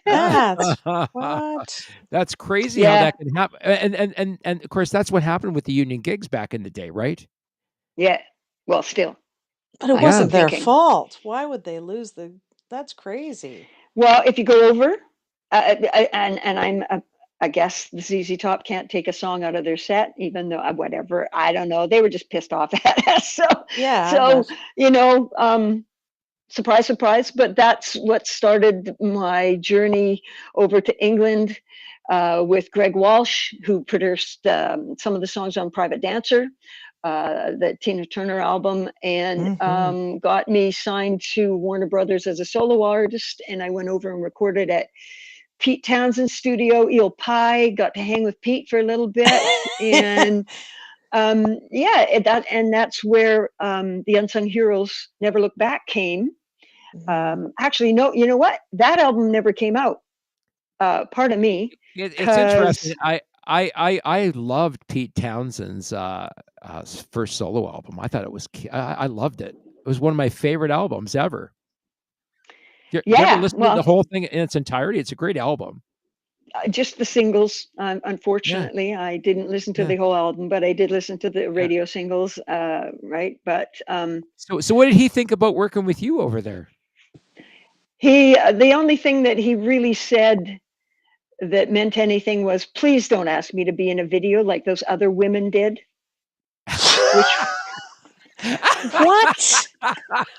That's what?
That's crazy how that can happen. And of course, that's what happened with the union gigs back in the day, right?
Yeah. Well, still.
But it
I'm
wasn't their
thinking.
fault. Why would they lose that's crazy.
Well, if you go over, and I guess the ZZ Top can't take a song out of their set, even though whatever, I don't know. They were just pissed off at us. So
Yeah.
surprise, surprise. But that's what started my journey over to England with Greg Walsh, who produced some of the songs on Private Dancer, the Tina Turner album, and got me signed to Warner Brothers as a solo artist. And I went over and recorded at Pete Townsend studio, Eel Pie, got to hang with Pete for a little bit. And that's where the Unsung Heroes Never Look Back came. Actually, no, you know what? That album never came out. Pardon me.
It's interesting. I loved Pete Townsend's first solo album. I thought it was. I loved it. It was one of my favorite albums ever. You ever listen to the whole thing in its entirety? It's a great album.
Just the singles. Unfortunately, I didn't listen to the whole album, but I did listen to the radio singles. Right, but
so what did he think about working with you over there?
The only thing that he really said that meant anything was, please don't ask me to be in a video like those other women did.
What?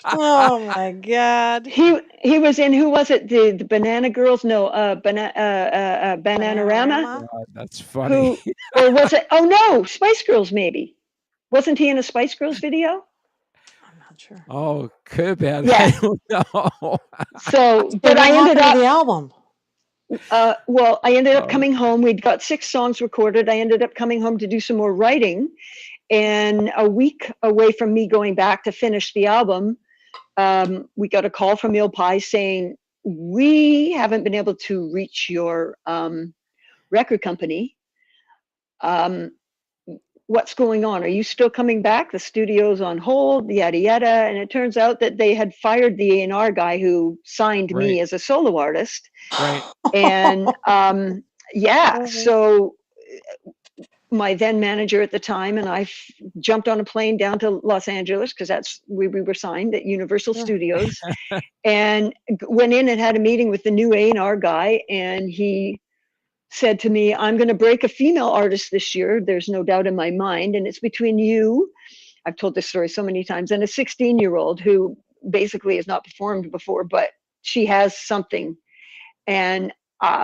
Oh my God.
He was in, who was it? The Banana Girls? No, Bananarama.
Oh, that's funny.
Or was it? Oh no, Spice Girls maybe. Wasn't he in a Spice Girls video?
I'm not sure.
Oh, could be.
Yeah.
I don't know.
So, but I ended up
the album.
Well, I ended up coming home. We'd got 6 songs recorded. I ended up coming home to do some more writing. And a week away from me going back to finish the album, we got a call from Eel Pie saying, we haven't been able to reach your record company. What's going on? Are you still coming back? The studio's on hold, yada, yada. And it turns out that they had fired the A&R guy who signed me as a solo artist.
Right.
And so my then manager at the time and I jumped on a plane down to Los Angeles, because that's where we were signed at Universal Studios, and went in and had a meeting with the new A&R guy. And he said to me, I'm going to break a female artist this year. There's no doubt in my mind. And it's between you, I've told this story so many times, and a 16-year-old who basically has not performed before, but she has something. And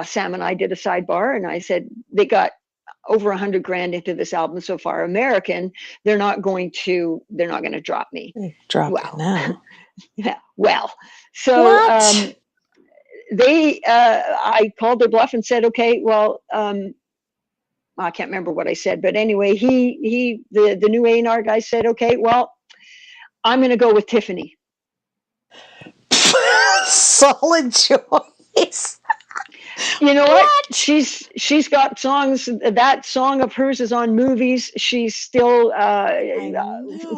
Sam and I did a sidebar, and I said, they got over $100,000 into this album so far, American. They're not going to drop me.
Drop it now.
Yeah. Well, so I called their bluff and said, okay, well, I can't remember what I said, but anyway, the new A&R guy said, okay, well, I'm going to go with Tiffany.
Solid choice.
You know what? She's got songs. That song of hers is on movies. She's still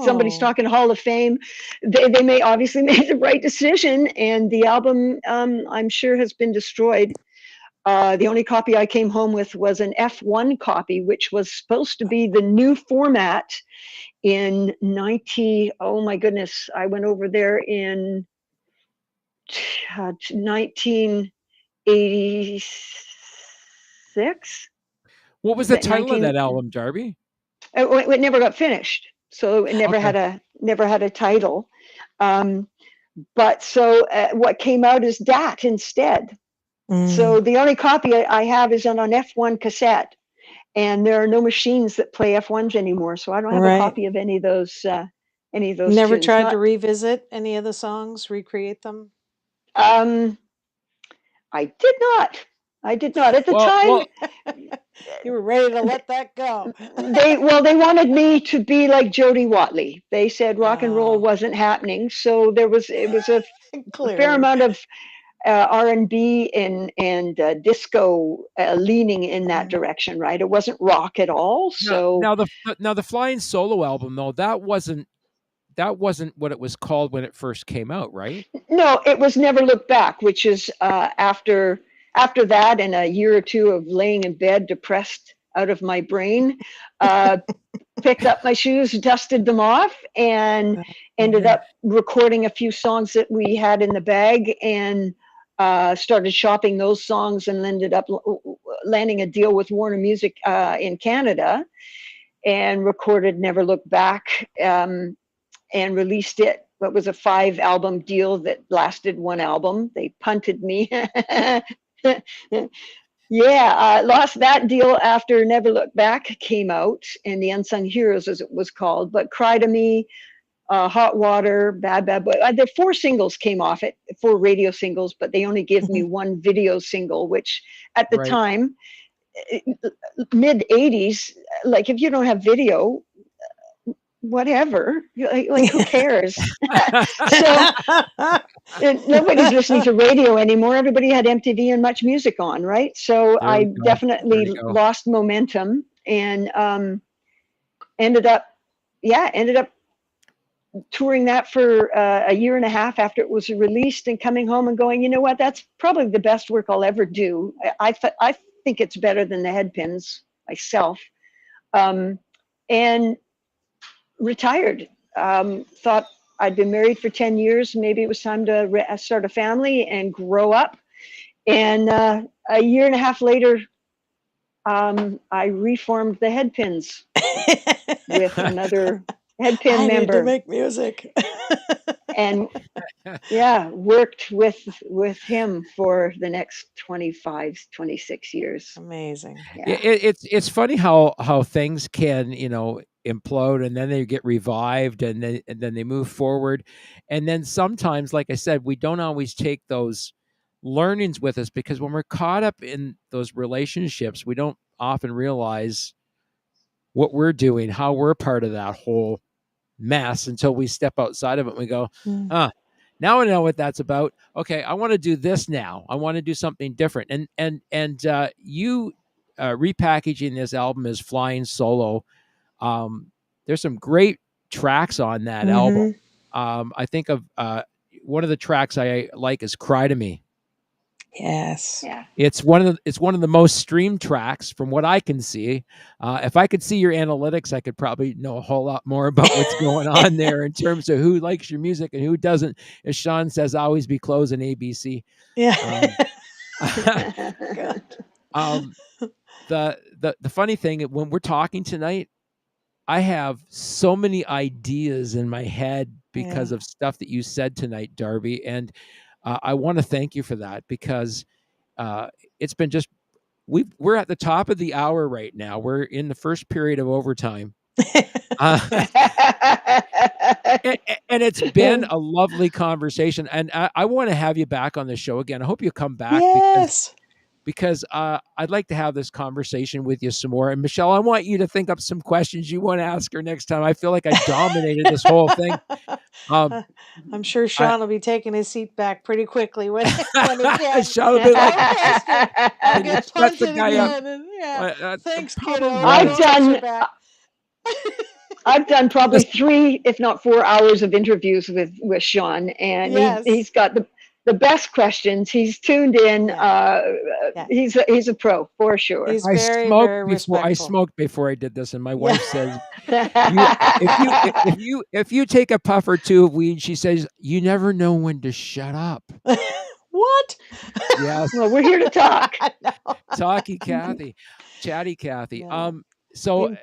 somebody's talking Hall of Fame. They may obviously made the right decision, and the album I'm sure has been destroyed. The only copy I came home with was an F1 copy, which was supposed to be the new format in 90. Oh my goodness! I went over there in 1986.
What was the title of that album, Darby?
It never got finished, so it never had a title. But so what came out is that instead. So the only copy I have is on an F1 cassette, and there are no machines that play F1s anymore. So I don't have a copy of any of those.
Never
tunes.
tried to revisit any of the songs, recreate them?
I did not. At the time.
You were ready to let that go.
They wanted me to be like Jody Watley. They said rock and roll wasn't happening, so it was a fair amount of R&B and disco leaning in that direction, right? It wasn't rock at all. So
now the Flying Solo album, though, that wasn't what it was called when it first came out, right?
No, it was Never Look Back, which is after that, and a year or two of laying in bed depressed out of my brain, picked up my shoes, dusted them off, and ended up recording a few songs that we had in the bag, and started shopping those songs, and ended up landing a deal with Warner Music in Canada, and recorded Never Look Back, and released it. It was a 5-album deal that lasted 1 album. They punted me. Lost that deal after Never Look Back came out, and the Unsung Heroes, as it was called. But Cry to Me Hot Water, Bad Bad Boy. There 4 singles came off it, 4 radio singles, but they only give me 1 video single, which at the time, mid 80s, like if you don't have video, whatever, like who cares? So nobody's listening to radio anymore. Everybody had MTV and Much Music on, right? So I definitely lost momentum and ended up touring that for a year and a half after it was released, and coming home and going, you know what, that's probably the best work I'll ever do. I think it's better than the Headpins myself, and retired. Thought I'd been married for 10 years. Maybe it was time to start a family and grow up. And a year and a half later, I reformed the Headpins with another Headpin member.
Need to make music.
And worked with him for the next 25, 26 years.
Amazing.
Yeah. It's funny how things can, implode, and then they get revived, and then they move forward. And then sometimes, like I said, we don't always take those learnings with us, because when we're caught up in those relationships, we don't often realize what we're doing, how we're part of that whole mess, until we step outside of it and we go, now I know what that's about. Okay, I want to do this now. I want to do something different. And you repackaging this album as Flying Solo. There's some great tracks on that album. I think of one of the tracks I like is "Cry to Me."
Yes.
Yeah.
It's one of the most streamed tracks from what I can see. If I could see your analytics, I could probably know a whole lot more about what's going on there in terms of who likes your music and who doesn't. As Sean says, always be closing ABC.
Yeah.
The funny thing, when we're talking tonight, I have so many ideas in my head because of stuff that you said tonight, Darby, and I want to thank you for that, because it's been just, we're at the top of the hour right now. We're in the first period of overtime. And it's been a lovely conversation, and I want to have you back on the show again. I hope you come back.
Yes.
Because I'd like to have this conversation with you some more. And Michelle, I want you to think up some questions you want to ask her next time. I feel like I dominated this whole thing.
I'm sure Sean will be taking his seat back pretty quickly when he can.
Sean will be like,
I'll get punted again. And, thanks, kiddo.
I've done probably 3, if not 4 hours of interviews with Sean, and he's got the best questions. He's tuned in. He's a pro for sure.
He's very respectful.
I smoked before I did this, and my wife says, if you take a puff or two of weed, she says, you never know when to shut up.
What?
Yes.
Well, we're here to talk.
Talky Kathy, chatty Kathy. So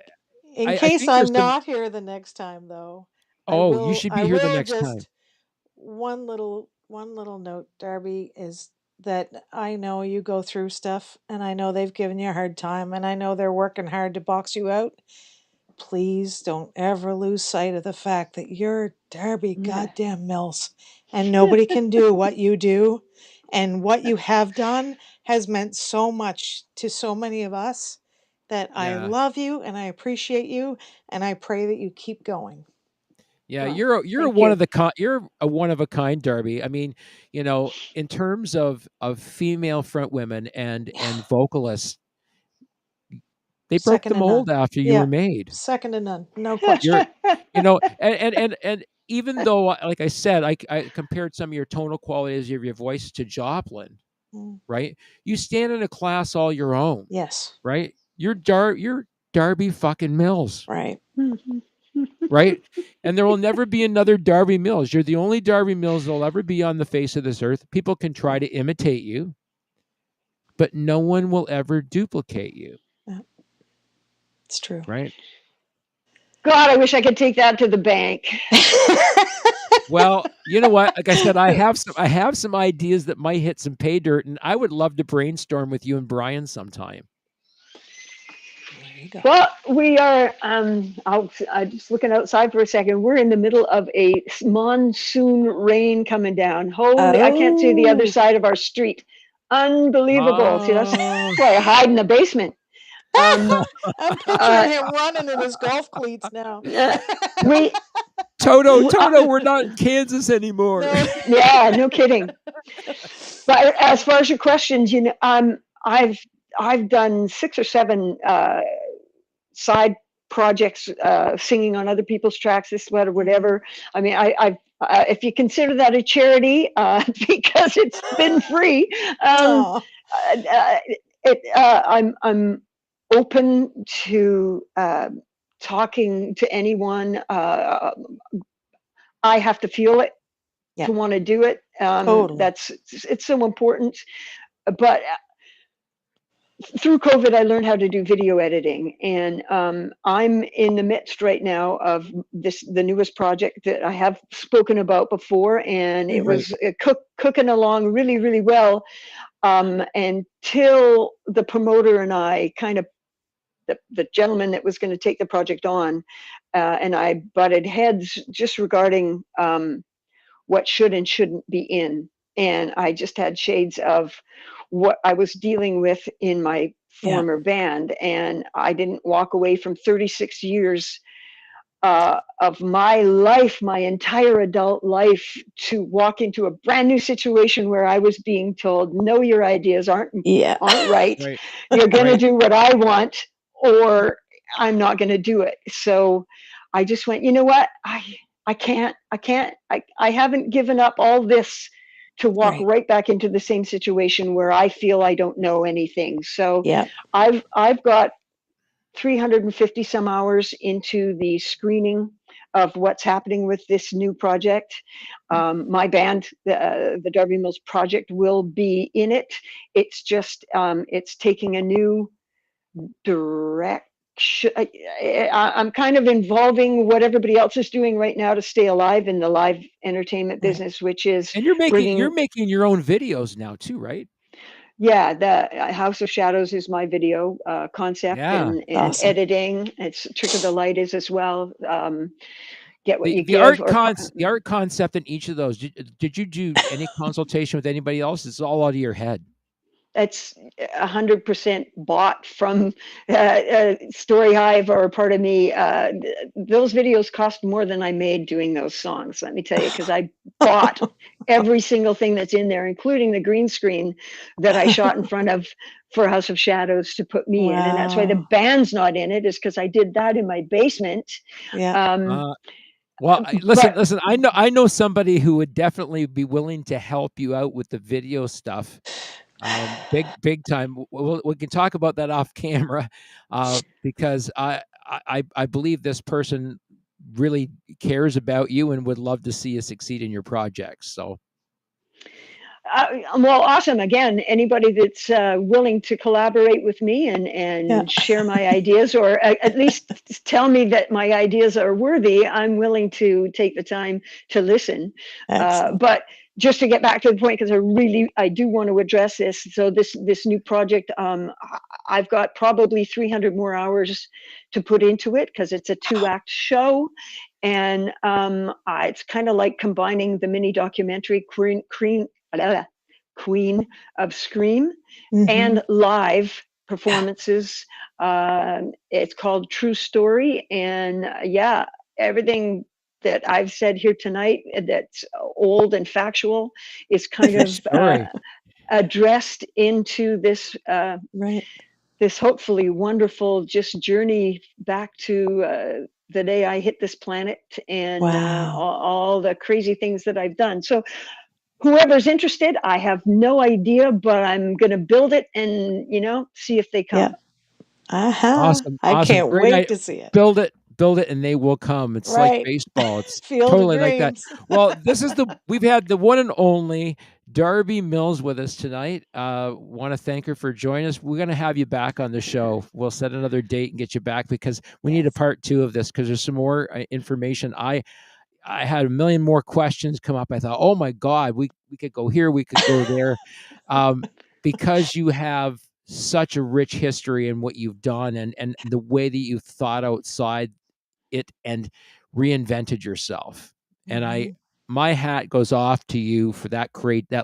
in case I'm not here the next time, though.
You should be here the next time.
One little note, Darby, is that I know you go through stuff, and I know they've given you a hard time, and I know they're working hard to box you out. Please don't ever lose sight of the fact that you're Darby goddamn Mills, and nobody can do what you do, and what you have done has meant so much to so many of us that I love you and I appreciate you, and I pray that you keep going.
Yeah, you're a one of a kind, Darby. I mean, in terms of female frontwomen and vocalists, they broke the mold after you were made.
Second to none, no question.
And even though, like I said, I compared some of your tonal qualities of your voice to Joplin, right? You stand in a class all your own.
Yes.
Right? You're Darby fucking Mills.
Right.
Right? And there will never be another Darby Mills. You're the only Darby Mills that'll ever be on the face of this earth. People can try to imitate you, but no one will ever duplicate you.
Yeah. It's true.
Right?
God, I wish I could take that to the bank.
Well, you know what? Like I said, I have some ideas that might hit some pay dirt, and I would love to brainstorm with you and Brian sometime.
you go.
Well, we are. I'm just looking outside for a second. We're in the middle of a monsoon rain coming down. Holy! I can't see the other
Oh.
side of our street. Unbelievable. See, that's
Oh.
why I hide in the basement.
I'm picturing him running in his golf cleats now.
we
Toto, we're not in Kansas anymore.
No.
Yeah, no kidding. But as far as your questions, I've done 6 or 7 side projects, singing on other people's tracks, this, whatever. I mean, if you consider that a charity, because it's been free,
Aw.
I'm open to talking to anyone. I have to feel it
Yeah.
to want to do it.
Totally.
It's so important. But through COVID, I learned how to do video editing, and I'm in the midst right now of the newest project that I have spoken about before, and it was cooking along really, really well until the promoter and I kind of, the gentleman that was going to take the project on, and I butted heads just regarding what should and shouldn't be in. And I just had shades of what I was dealing with in my former band. And I didn't walk away from 36 years of my life, my entire adult life, to walk into a brand new situation where I was being told, no, your ideas aren't right. You're going to do what I want, or I'm not going to do it. So I just went, you know what? I haven't given up all this to walk right back into the same situation where I feel I don't know anything. So I've got 350 some hours into the screening of what's happening with this new project. My band, the Darby Mills Project, will be in it. It's just, it's taking a new direction. I'm kind of involving what everybody else is doing right now to stay alive in the live entertainment business, which is,
and you're making your own videos now too, right?
Yeah, the House of Shadows is my video concept, and awesome. Editing. It's Trick of the Light is as well. Get what you
the
give.
The art concept in each of those. Did you do any consultation with anybody else? It's all out of your head.
It's 100% bought from Story Hive, or pardon me. Those videos cost more than I made doing those songs, let me tell you, because I bought every single thing that's in there, including the green screen that I shot in front of for House of Shadows to put me in. And that's why the band's not in it, is because I did that in my basement.
Well, listen. I know somebody who would definitely be willing to help you out with the video stuff. Big time. We can talk about that off camera, because I believe this person really cares about you and would love to see you succeed in your projects. So.
Well, awesome. Again, anybody that's willing to collaborate with me and share my ideas, or at least tell me that my ideas are worthy, I'm willing to take the time to listen. But just to get back to the point, because I do want to address this. So this new project, I've got probably 300 more hours to put into it, because it's a 2-act show. And it's kind of like combining the mini documentary Queen of Scream and live performances. It's called True Story. And everything that I've said here tonight that's old and factual is kind of addressed into this this hopefully wonderful just journey back to the day I hit this planet, and all the crazy things that I've done. So whoever's interested, I have no idea, but I'm going to build it and, see if they come.
Awesome.
I can't wait to see it.
Build it, and they will come. It's like baseball. It's totally like that. Well, we've had the one and only Darby Mills with us tonight. Want to thank her for joining us. We're going to have you back on the show. We'll set another date and get you back, because we need a part 2 of this, because there's some more information. I had a million more questions come up. I thought, oh my God, we could go here, we could go there, because you have such a rich history in what you've done, and the way that you thought outside it and reinvented yourself. And my hat goes off to you for that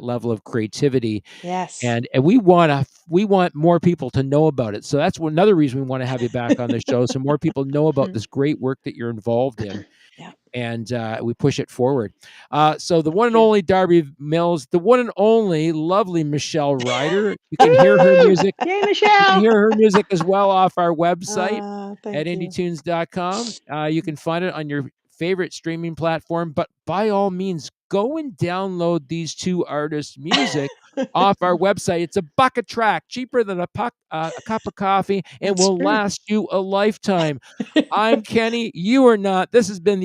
level of creativity.
Yes.
And we want more people to know about it. So that's another reason we want to have you back on the show, so more people know about this great work that you're involved in.
Yeah.
And we push it forward. So the one and only Darby Mills, the one and only lovely Michelle Ryder. You can hear her music.
Yay,
You
Michelle!
can hear her music as well off our website at
Thank you.
IndieTunes.com. You can find it on your favorite streaming platform, but by all means, go and download these two artists' music off our website. It's $1 a track, cheaper than a cup of coffee, and
That's
will
true.
last you a lifetime. I'm Kenny. You are not. This has been